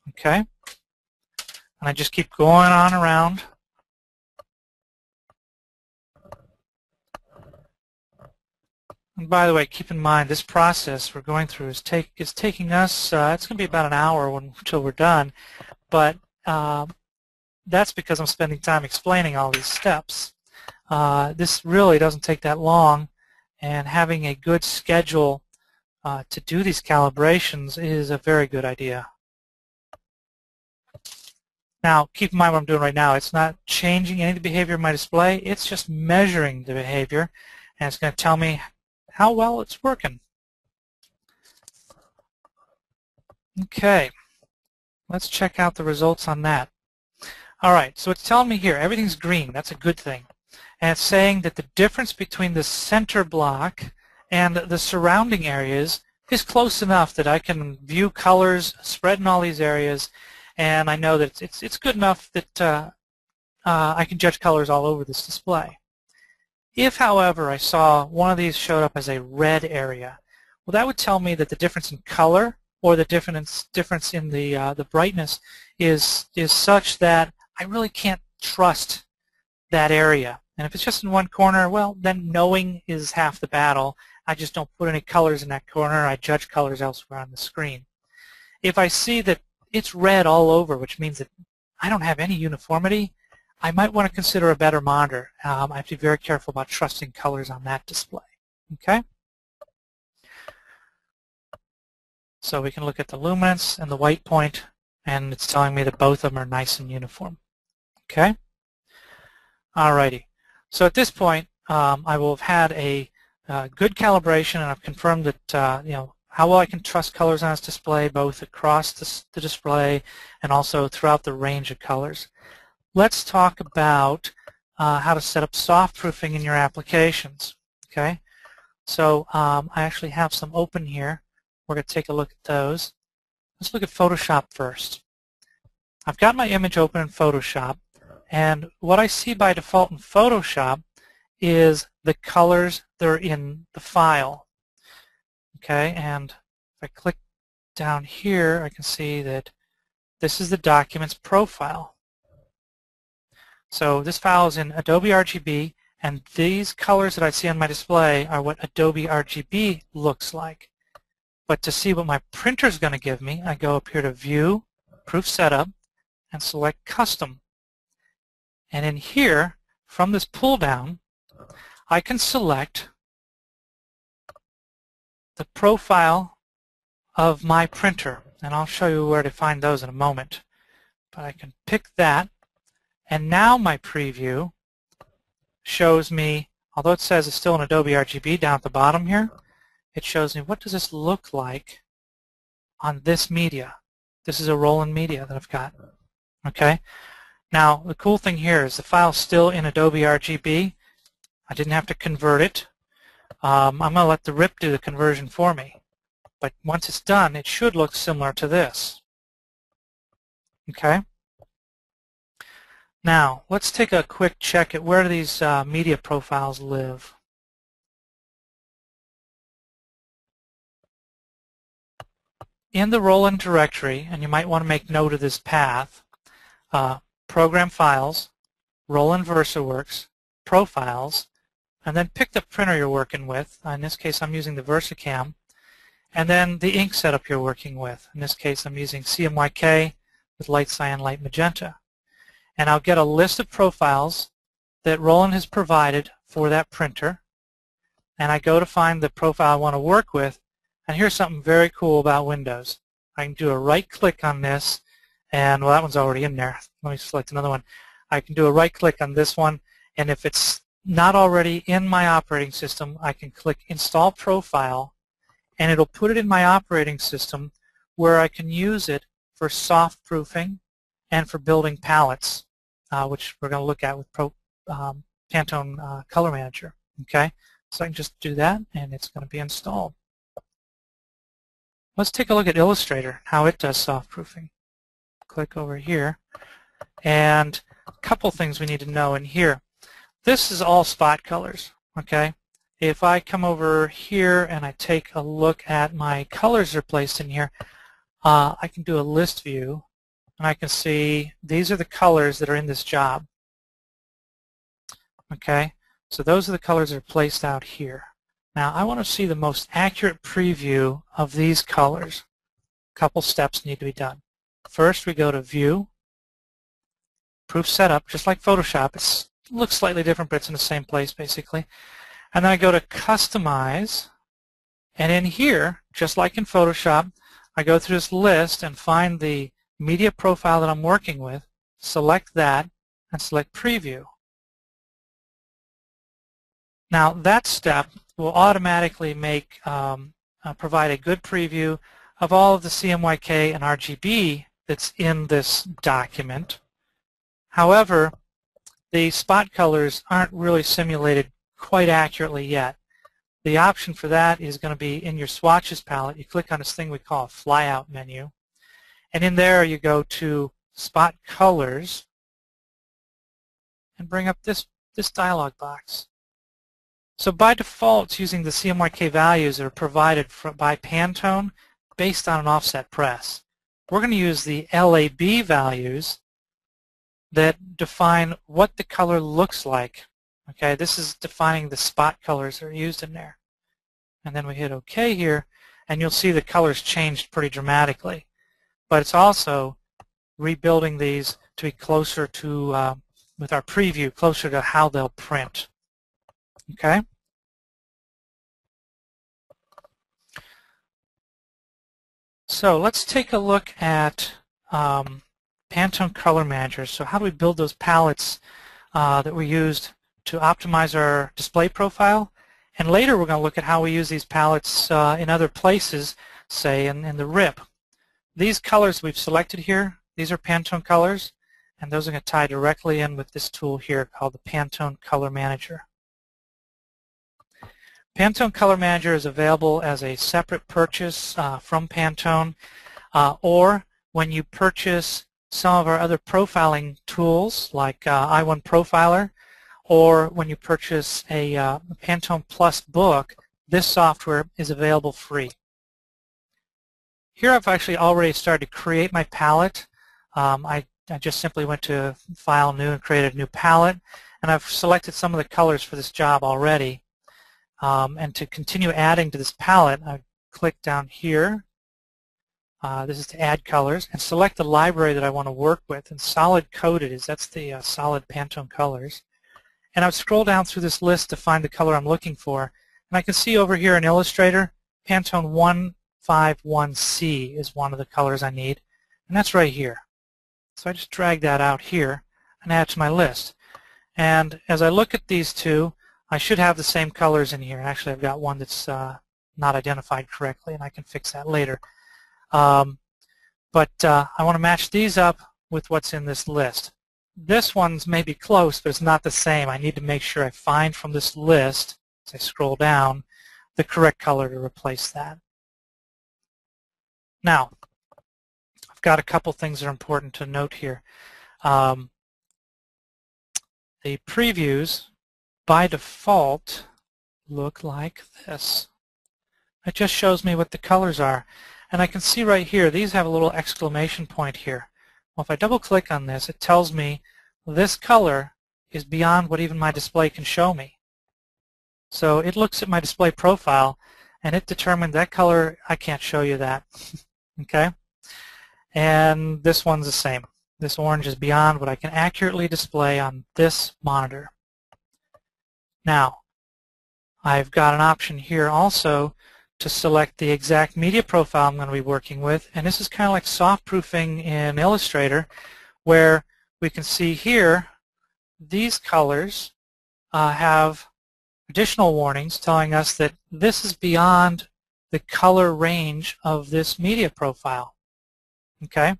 Okay. And I just keep going on around. And by the way, keep in mind this process we're going through is taking us, it's going to be about an hour until we're done, but that's because I'm spending time explaining all these steps. This really doesn't take that long, and having a good schedule to do these calibrations is a very good idea. Now, keep in mind what I'm doing right now. It's not changing any of the behavior of my display. It's just measuring the behavior, and it's going to tell me how well it's working. Okay, let's check out the results on that. All right, so it's telling me here everything's green. That's a good thing. And it's saying that the difference between the center block and the surrounding areas is close enough that I can view colors spread in all these areas, and I know that it's good enough that I can judge colors all over this display. If, however, I saw one of these showed up as a red area, well, that would tell me that the difference in color or the difference in the brightness is such that I really can't trust that area. And if it's just in one corner, well, then knowing is half the battle. I just don't put any colors in that corner. I judge colors elsewhere on the screen. If I see that it's red all over, which means that I don't have any uniformity, I might want to consider a better monitor. I have to be very careful about trusting colors on that display. Okay? So we can look at the luminance and the white point, and it's telling me that both of them are nice and uniform. Okay? Alrighty. So at this point, I will have had a good calibration, and I've confirmed that how well I can trust colors on this display, both across the display and also throughout the range of colors. Let's talk about how to set up soft proofing in your applications. Okay, so I actually have some open here. We're going to take a look at those. Let's look at Photoshop first. I've got my image open in Photoshop, and what I see by default in Photoshop is the colors that are in the file. Okay, and if I click down here, I can see that this is the document's profile. So this file is in Adobe RGB, and these colors that I see on my display are what Adobe RGB looks like. But to see what my printer is going to give me, I go up here to View, Proof Setup, and select Custom. And in here, from this pull down, I can select the profile of my printer. And I'll show you where to find those in a moment. But I can pick that. And now my preview shows me, although it says it's still in Adobe RGB down at the bottom here, it shows me what does this look like on this media. This is a roll-in media that I've got. Okay. Now the cool thing here is the file's still in Adobe RGB. I didn't have to convert it. I'm going to let the RIP do the conversion for me. But once it's done, it should look similar to this. Okay. Now, let's take a quick check at where these media profiles live. In the roll-in directory, and you might want to make note of this path, Program Files, Roll-in VersaWorks, Profiles, and then pick the printer you're working with. In this case, I'm using the VersaCam, and then the ink setup you're working with. In this case, I'm using CMYK with light cyan, light magenta. And I'll get a list of profiles that Roll-in has provided for that printer, and I go to find the profile I want to work with, and here's something very cool about Windows. I can do a right-click on this, and well, that one's already in there. Let me select another one. I can do a right-click on this one, and if it's not already in my operating system, I can click Install Profile, and it'll put it in my operating system where I can use it for soft proofing and for building palettes, which we're going to look at with Pantone Color Manager. Okay, so I can just do that, and it's going to be installed. Let's take a look at Illustrator, how it does soft proofing. Click over here, and a couple things we need to know in here. This is all spot colors. Okay, if I come over here and I take a look at my colors that are placed in here, I can do a list view, and I can see these are the colors that are in this job. Okay, so those are the colors that are placed out here. Now I want to see the most accurate preview of these colors. A couple steps need to be done. First, we go to View, Proof Setup, just like Photoshop. It looks slightly different, but it's in the same place basically. And then I go to Customize, and in here, just like in Photoshop, I go through this list and find the media profile that I'm working with, select that, and select Preview. Now that step will automatically provide a good preview of all of the CMYK and RGB that's in this document. However, the spot colors aren't really simulated quite accurately yet. The option for that is going to be in your swatches palette. You click on this thing we call a flyout menu, and in there you go to Spot Colors and bring up this dialog box. So by default, it's using the CMYK values that are provided by Pantone based on an offset press. We're going to use the LAB values that define what the color looks like. Okay, this is defining the spot colors that are used in there. And then we hit OK here, and you'll see the colors changed pretty dramatically. But it's also rebuilding these to be closer to, with our preview, closer to how they'll print. Okay? So let's take a look at Pantone Color Manager. So how do we build those palettes that we used to optimize our display profile? And later we're going to look at how we use these palettes in other places, say in the RIP. These colors we've selected here, these are Pantone colors, and those are going to tie directly in with this tool here called the Pantone Color Manager. Pantone Color Manager is available as a separate purchase from Pantone, or when you purchase some of our other profiling tools like Ione Profiler, or when you purchase a Pantone Plus book, this software is available free. Here I've actually already started to create my palette. I just simply went to File, New, and created a new palette, and I've selected some of the colors for this job already. And to continue adding to this palette, I click down here. This is to add colors, and select the library that I want to work with. And solid coded that's the solid Pantone colors. And I've scrolled down through this list to find the color I'm looking for. And I can see over here in Illustrator, Pantone 151C is one of the colors I need. And that's right here. So I just drag that out here and add to my list. And as I look at these two, I should have the same colors in here. Actually, I've got one that's not identified correctly, and I can fix that later. But I want to match these up with what's in this list. This one's maybe close, but it's not the same. I need to make sure I find from this list, as I scroll down, the correct color to replace that. Now, I've got a couple things that are important to note here. The previews, by default, look like this. It just shows me what the colors are. And I can see right here, these have a little exclamation point here. Well, if I double click on this, it tells me this color is beyond what even my display can show me. So it looks at my display profile and it determined that color, I can't show you that. Okay? And this one's the same. This orange is beyond what I can accurately display on this monitor. Now, I've got an option here also to select the exact media profile I'm going to be working with, and this is kind of like soft proofing in Illustrator, where we can see here these colors have additional warnings telling us that this is beyond the color range of this media profile. Okay?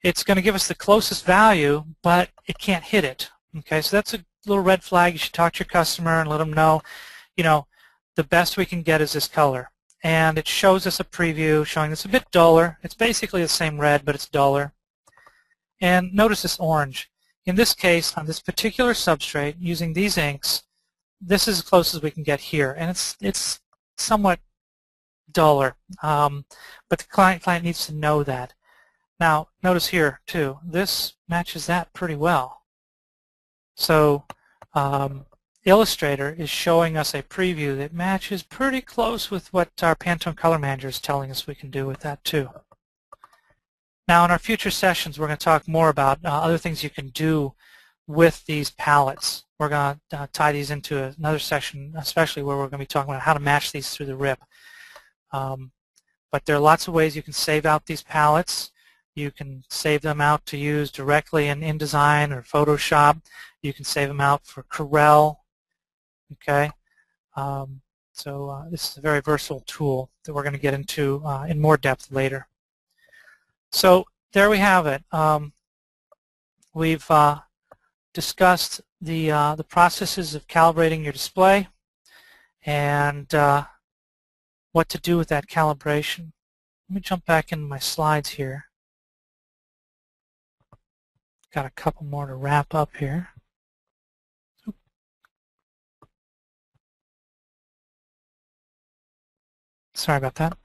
It's going to give us the closest value, but it can't hit it. Okay, so that's a little red flag. You should talk to your customer and let them know, you know, the best we can get is this color. And it shows us a preview showing it's a bit duller. It's basically the same red, but it's duller. And notice this orange. In this case, on this particular substrate, using these inks, this is as close as we can get here, and it's somewhat duller, but the client needs to know that. Now, notice here too, this matches that pretty well. So Illustrator is showing us a preview that matches pretty close with what our Pantone Color Manager is telling us we can do with that too. Now, in our future sessions, we're going to talk more about other things you can do with these palettes. We're going to tie these into another session, especially where we're going to be talking about how to match these through the RIP. But there are lots of ways you can save out these palettes. You can save them out to use directly in InDesign or Photoshop. You can save them out for Corel. Okay, this is a very versatile tool that we're going to get into in more depth later. So there we have it. We've discussed the processes of calibrating your display and what to do with that calibration. Let me jump back into my slides here. Got a couple more to wrap up here. Sorry about that.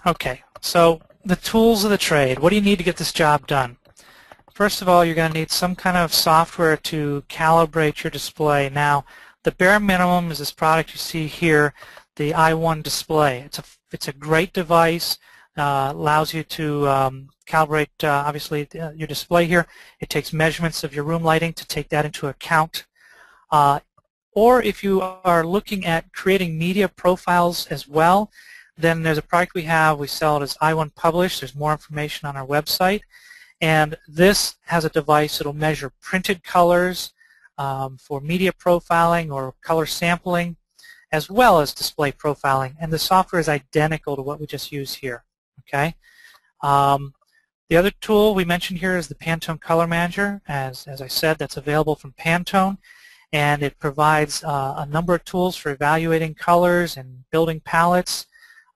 Okay, so the tools of the trade. What do you need to get this job done? First of all, you're going to need some kind of software to calibrate your display. Now, the bare minimum is this product you see here, the i1 display. It's a great device. Allows you to calibrate, obviously, your display here. It takes measurements of your room lighting to take that into account. Or if you are looking at creating media profiles as well, then there's a product we have. We sell it as i1 Publish. There's more information on our website. And this has a device that will measure printed colors for media profiling or color sampling, as well as display profiling. And the software is identical to what we just used here. Okay. The other tool we mentioned here is the Pantone Color Manager. As I said, that's available from Pantone, and it provides a number of tools for evaluating colors and building palettes.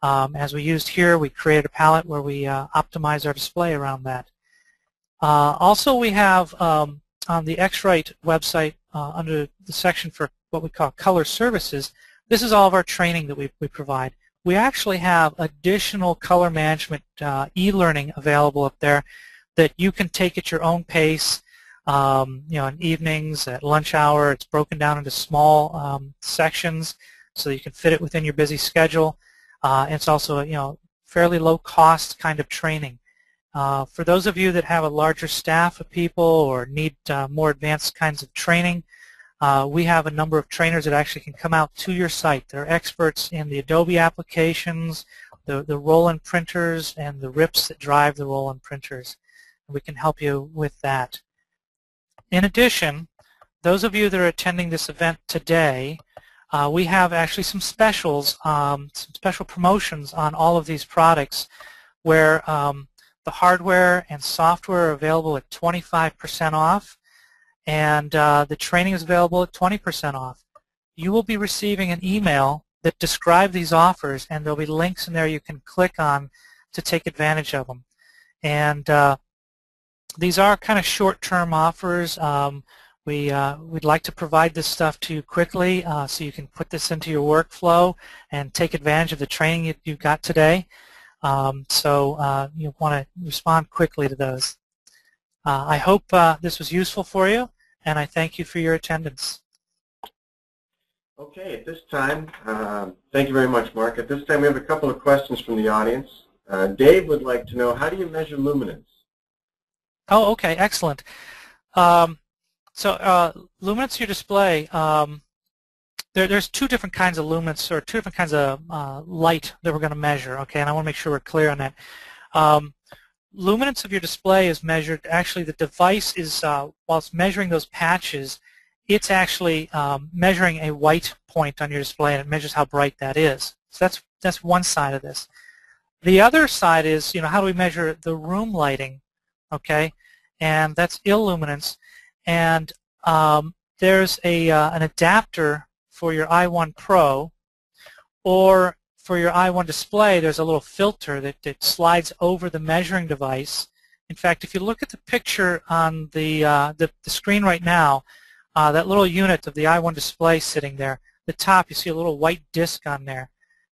As we used here, we created a palette where we optimize our display around that. Also, we have on the x-rite website under the section for what we call color services, this is all of our training that we provide. We actually have additional color management e-learning available up there that you can take at your own pace. In evenings, at lunch hour, it's broken down into small sections so that you can fit it within your busy schedule. And it's also fairly low cost kind of training. For those of you that have a larger staff of people or need more advanced kinds of training, we have a number of trainers that actually can come out to your site. They're experts in the Adobe applications, the roll-in printers, and the RIPs that drive the roll-in printers. And we can help you with that. In addition, those of you that are attending this event today, we have actually some specials, some special promotions on all of these products where the hardware and software are available at 25% off, and the training is available at 20% off. You will be receiving an email that describes these offers, and there'll be links in there you can click on to take advantage of them. And these are kind of short-term offers. We'd like to provide this stuff to you quickly so you can put this into your workflow and take advantage of the training you've got today. So you want to respond quickly to those. I hope this was useful for you, and I thank you for your attendance. Okay, at this time, thank you very much, Mark. At this time, we have a couple of questions from the audience. Dave would like to know, how do you measure luminance? Oh, okay, excellent. Luminance your display, there's two different kinds of luminance, or two different kinds of light that we're going to measure, okay, and I want to make sure we're clear on that. Luminance of your display is measured, actually the device is, while it's measuring those patches, it's actually measuring a white point on your display, and it measures how bright that is. So that's one side of this. The other side is, how do we measure the room lighting, okay, and that's illuminance. And there's an adapter for your i1 Pro, or for your i1 display there's a little filter that slides over the measuring device, In fact, if you look at the picture on the screen right now, that little unit of the I1 display sitting there, the top, you see a little white disc on there.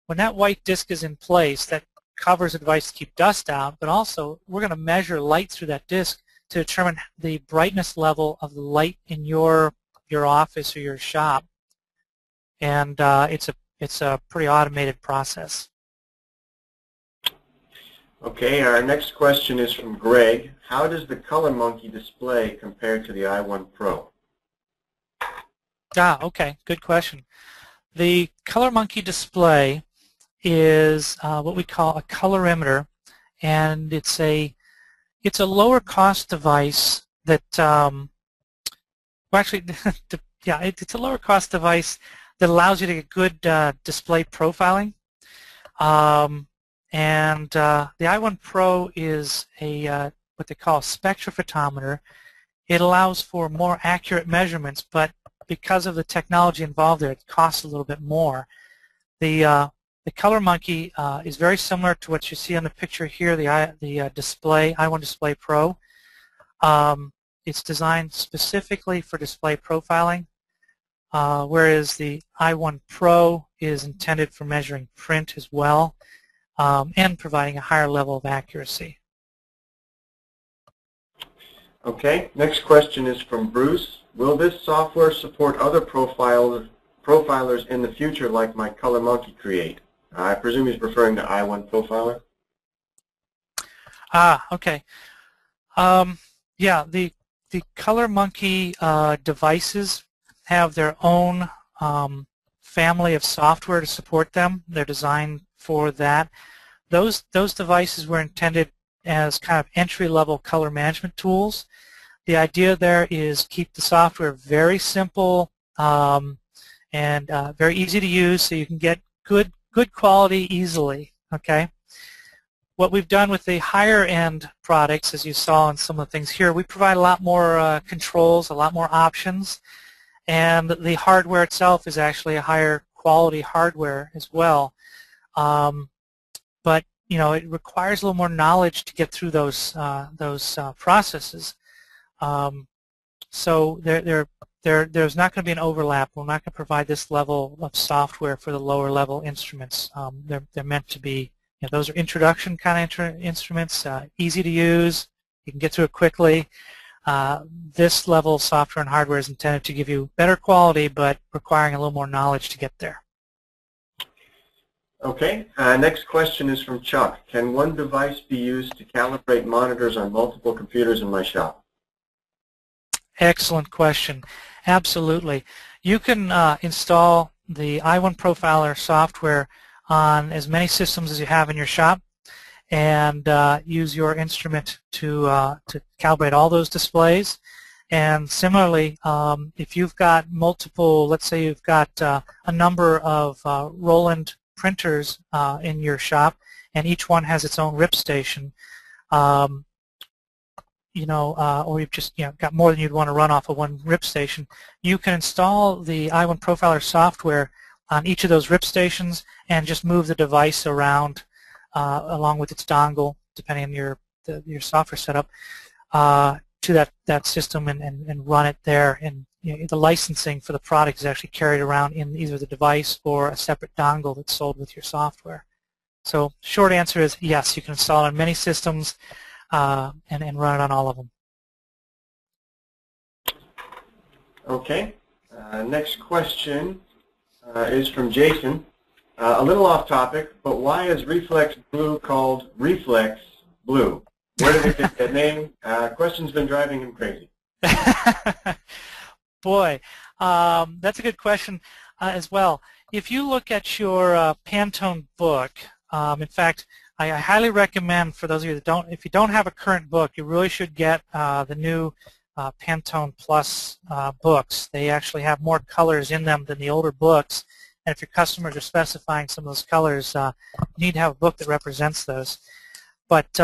When that white disc is in place, that covers the device to keep dust out, but also we're going to measure light through that disc to determine the brightness level of the light in your office or your shop. And it's a pretty automated process. Okay, our next question is from Greg. How does the Color Monkey display compare to the i1 Pro? Okay, good question. The Color Monkey display is what we call a colorimeter, and it's a lower cost device that well, actually yeah, it's a lower cost device that allows you to get good display profiling. And the i1 Pro is a what they call a spectrophotometer. It allows for more accurate measurements, but because of the technology involved there, it costs a little bit more. The Color Monkey is very similar to what you see on the picture here, the display, i1 Display Pro. It's designed specifically for display profiling, whereas the i1 Pro is intended for measuring print as well, and providing a higher level of accuracy. Okay, next question is from Bruce. Will this software support other profilers in the future like my Color Monkey Create? I presume he's referring to i1 Profiler. Okay. Yeah, the Color Monkey devices have their own family of software to support them. They're designed for that. Those devices were intended as kind of entry-level color management tools. The idea there is keep the software very simple and very easy to use, so you can get good quality easily. Okay. What we've done with the higher end products, as you saw in some of the things here, we provide a lot more controls, a lot more options, and the hardware itself is actually a higher quality hardware as well. But you know, it requires a little more knowledge to get through those processes. So there's not going to be an overlap. We're not going to provide this level of software for the lower level instruments. They're meant to be, you know, those are introduction kind of instruments, easy to use. You can get through it quickly. This level of software and hardware is intended to give you better quality, but requiring a little more knowledge to get there. Okay, next question is from Chuck. Can one device be used to calibrate monitors on multiple computers in my shop? Excellent question. Absolutely. You can install the i1 Profiler software on as many systems as you have in your shop and use your instrument to calibrate all those displays. And similarly, if you've got multiple, let's say you've got a number of Roland printers in your shop, and each one has its own rip station, you know, or you've just got more than you'd want to run off of one rip station, you can install the i1 Profiler software on each of those rip stations and just move the device around along with its dongle, depending on your software setup, to that system and run it there. And the licensing for the product is actually carried around in either the device or a separate dongle that's sold with your software. So short answer is yes, you can install it on many systems and run it on all of them. Okay. Next question is from Jason. A little off topic, but why is Reflex Blue called Reflex Blue? Where did it get that name? Question's been driving him crazy. Boy, that's a good question as well. If you look at your Pantone book, in fact, I highly recommend for those of you that don't, if you don't have a current book, you really should get the new Pantone Plus books. They actually have more colors in them than the older books, and if your customers are specifying some of those colors, you need to have a book that represents those. But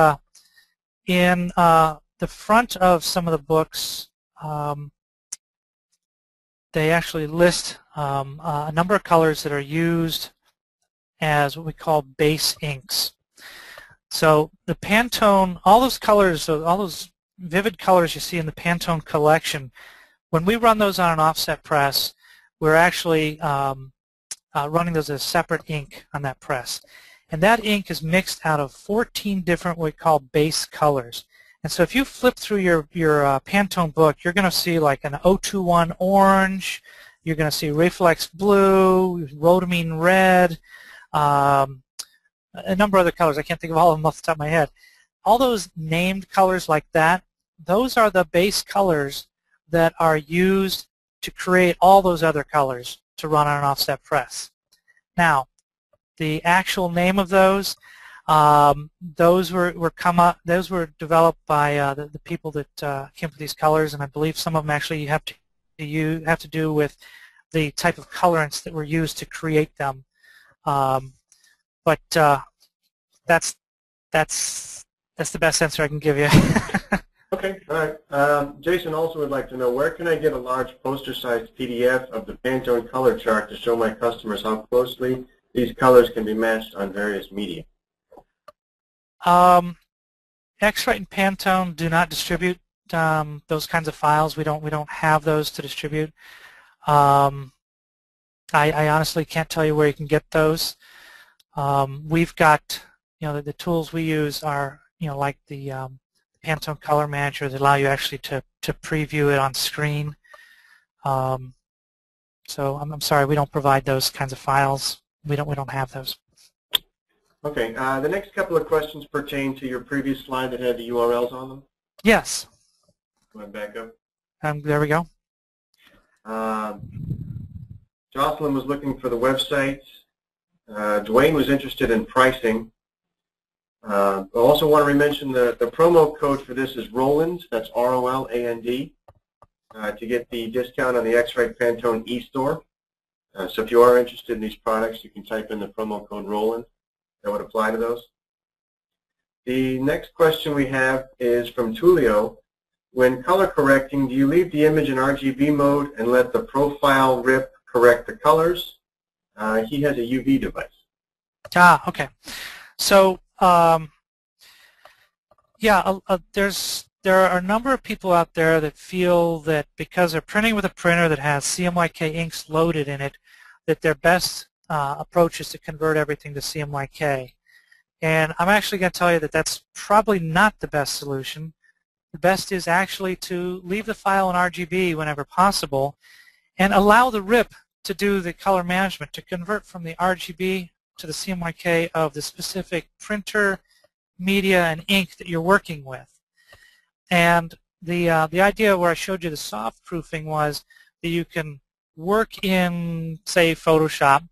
in the front of some of the books, they actually list a number of colors that are used as what we call base inks. So the Pantone, all those colors, so all those vivid colors you see in the Pantone collection, when we run those on an offset press, we're actually running those as separate ink on that press. And that ink is mixed out of 14 different what we call base colors. And so if you flip through your Pantone book, you're going to see like an 021 orange, you're going to see reflex blue, rhodamine red, a number of other colors. I can't think of all of them off the top of my head. All those named colors like that, those are the base colors that are used to create all those other colors to run on an offset press. Now, the actual name of those, those were developed by the people that came up with these colors, and I believe some of them actually have to do with the type of colorants that were used to create them. But that's the best answer I can give you. Okay, all right. Jason also would like to know, where can I get a large poster-sized PDF of the Pantone color chart to show my customers how closely these colors can be matched on various media? X-rite and Pantone do not distribute those kinds of files. We don't have those to distribute. I honestly can't tell you where you can get those. We've got, the tools we use are, like the Pantone Color Manager that allow you actually to preview it on screen. So I'm sorry, we don't provide those kinds of files. We don't have those. Okay. The next couple of questions pertain to your previous slide that had the URLs on them. Yes. Go ahead, back up. There we go. Jocelyn was looking for the websites. Dwayne was interested in pricing. I also want to mention the promo code for this is Roland. That's R-O-L-A-N-D to get the discount on the X-Rite Pantone e-store. So if you are interested in these products, you can type in the promo code Roland. That would apply to those. The next question we have is from Tulio. When color correcting, do you leave the image in RGB mode and let the profile rip correct the colors? He has a UV device. Okay. So yeah, there are a number of people out there that feel that because they're printing with a printer that has CMYK inks loaded in it, that their best approach is to convert everything to CMYK. And I'm actually going to tell you that that's probably not the best solution. The best is actually to leave the file in RGB whenever possible and allow the RIP to do the color management, to convert from the RGB to the CMYK of the specific printer, media, and ink that you're working with. And the idea where I showed you the soft proofing was that you can work in, say, Photoshop,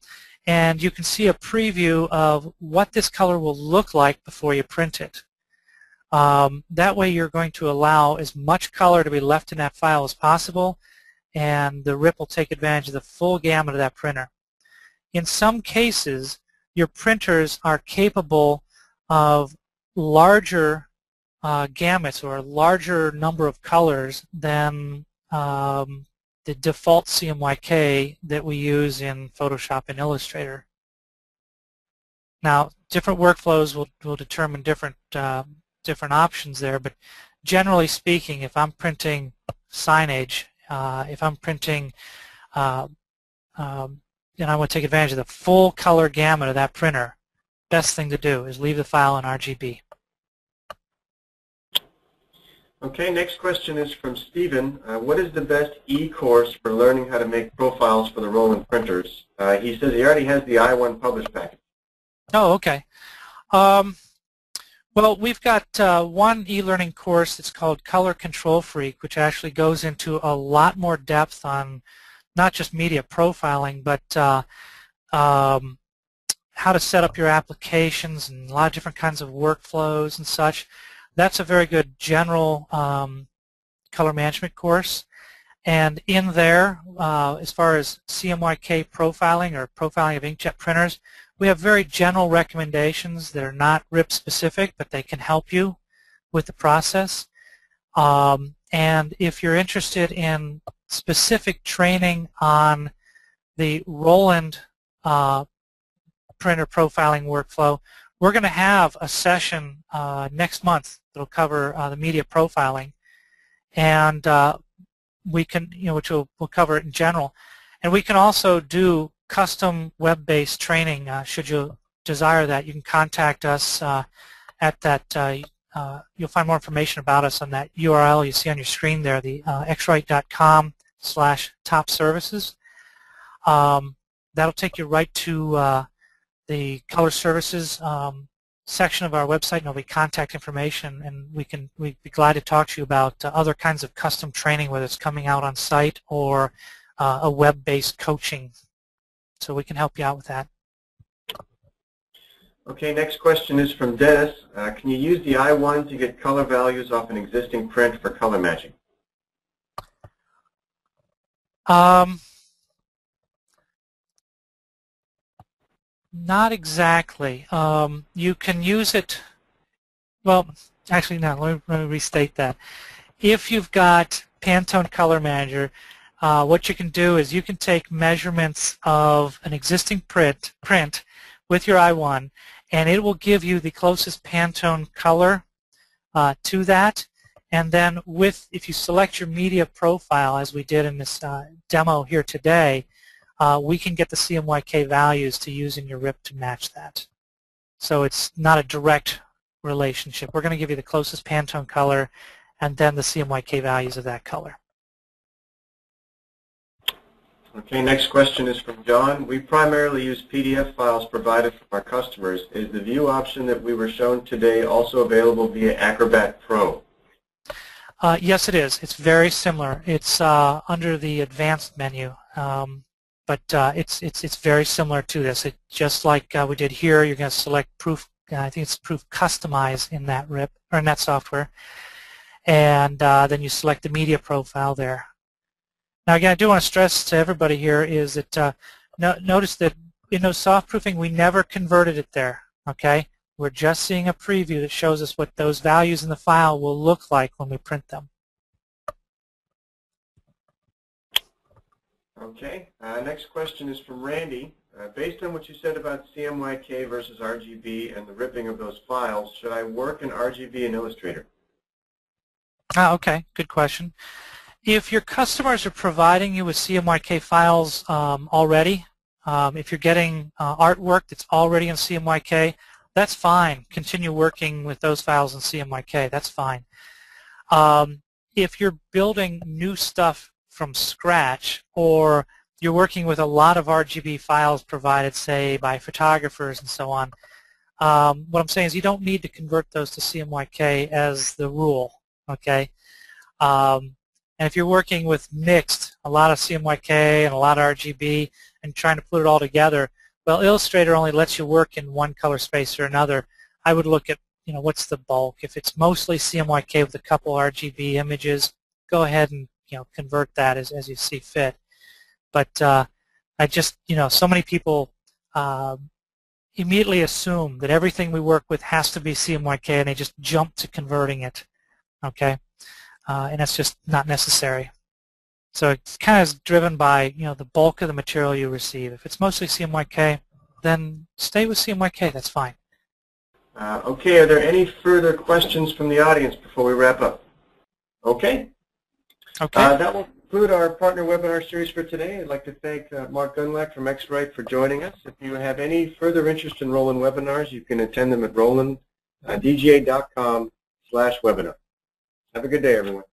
and you can see a preview of what this color will look like before you print it. That way you're going to allow as much color to be left in that file as possible, and the RIP will take advantage of the full gamut of that printer. In some cases, your printers are capable of larger gamuts or a larger number of colors than the default CMYK that we use in Photoshop and Illustrator. Now, different workflows will determine different options there, but generally speaking, if I'm printing signage, if I'm printing, and I want to take advantage of the full color gamut of that printer, best thing to do is leave the file in RGB. Okay, next question is from Stephen. What is the best e-course for learning how to make profiles for the Roland printers? He says he already has the I1 published package. Oh, okay. Well, we've got one e-learning course that's called Color Control Freak, which actually goes into a lot more depth on not just media profiling, but how to set up your applications and a lot of different kinds of workflows and such. That's a very good general color management course. And in there, as far as CMYK profiling or profiling of inkjet printers, we have very general recommendations that are not RIP specific, but they can help you with the process. And if you're interested in specific training on the Roland printer profiling workflow, we're going to have a session next month that will cover the media profiling, and we can, which we'll cover it in general, and we can also do custom web-based training. Should you desire that, you can contact us at that. You'll find more information about us on that URL you see on your screen there, the x-rite.com/top-services. That'll take you right to the color services section of our website, and there'll be contact information, and we'd be glad to talk to you about other kinds of custom training, whether it's coming out on site or a web-based coaching. So we can help you out with that. Okay, next question is from Dennis. Can you use the I1 to get color values off an existing print for color matching? Not exactly. You can use it, well, actually no, let me restate that. If you've got Pantone Color Manager, what you can do is you can take measurements of an existing print with your I1, and it will give you the closest Pantone color to that. And then if you select your media profile, as we did in this demo here today, we can get the CMYK values to use in your RIP to match that. So it's not a direct relationship. We're going to give you the closest Pantone color and then the CMYK values of that color. Okay, next question is from John. We primarily use PDF files provided from our customers. Is the view option that we were shown today also available via Acrobat Pro? Yes, it is. It's very similar. It's under the advanced menu. But it's very similar to this. Just like we did here, you're going to select proof. I think it's proof customize in that RIP or in that software, and then you select the media profile there. Now, again, I do want to stress to everybody here is that notice that in those soft proofing, we never converted it there. Okay, we're just seeing a preview that shows us what those values in the file will look like when we print them. Okay, next question is from Randy. Based on what you said about CMYK versus RGB and the ripping of those files, should I work in RGB in Illustrator? Okay, good question. If your customers are providing you with CMYK files already, if you're getting artwork that's already in CMYK, that's fine. Continue working with those files in CMYK. That's fine. If you're building new stuff from scratch, or you're working with a lot of RGB files provided, say, by photographers and so on, what I'm saying is you don't need to convert those to CMYK as the rule, okay? And if you're working with mixed, a lot of CMYK and a lot of RGB, and trying to put it all together, well, Illustrator only lets you work in one color space or another. I would look at, what's the bulk. If it's mostly CMYK with a couple RGB images, go ahead and convert that as you see fit. But I just, so many people immediately assume that everything we work with has to be CMYK, and they just jump to converting it, okay? And that's just not necessary. So it's kind of driven by, the bulk of the material you receive. If it's mostly CMYK, then stay with CMYK. That's fine. Okay, are there any further questions from the audience before we wrap up? Okay. Okay. That will conclude our partner webinar series for today. I'd like to thank Mark Gundlach from x-rite for joining us. If you have any further interest in Roland webinars, you can attend them at rolanddga.com/webinar. Have a good day, everyone.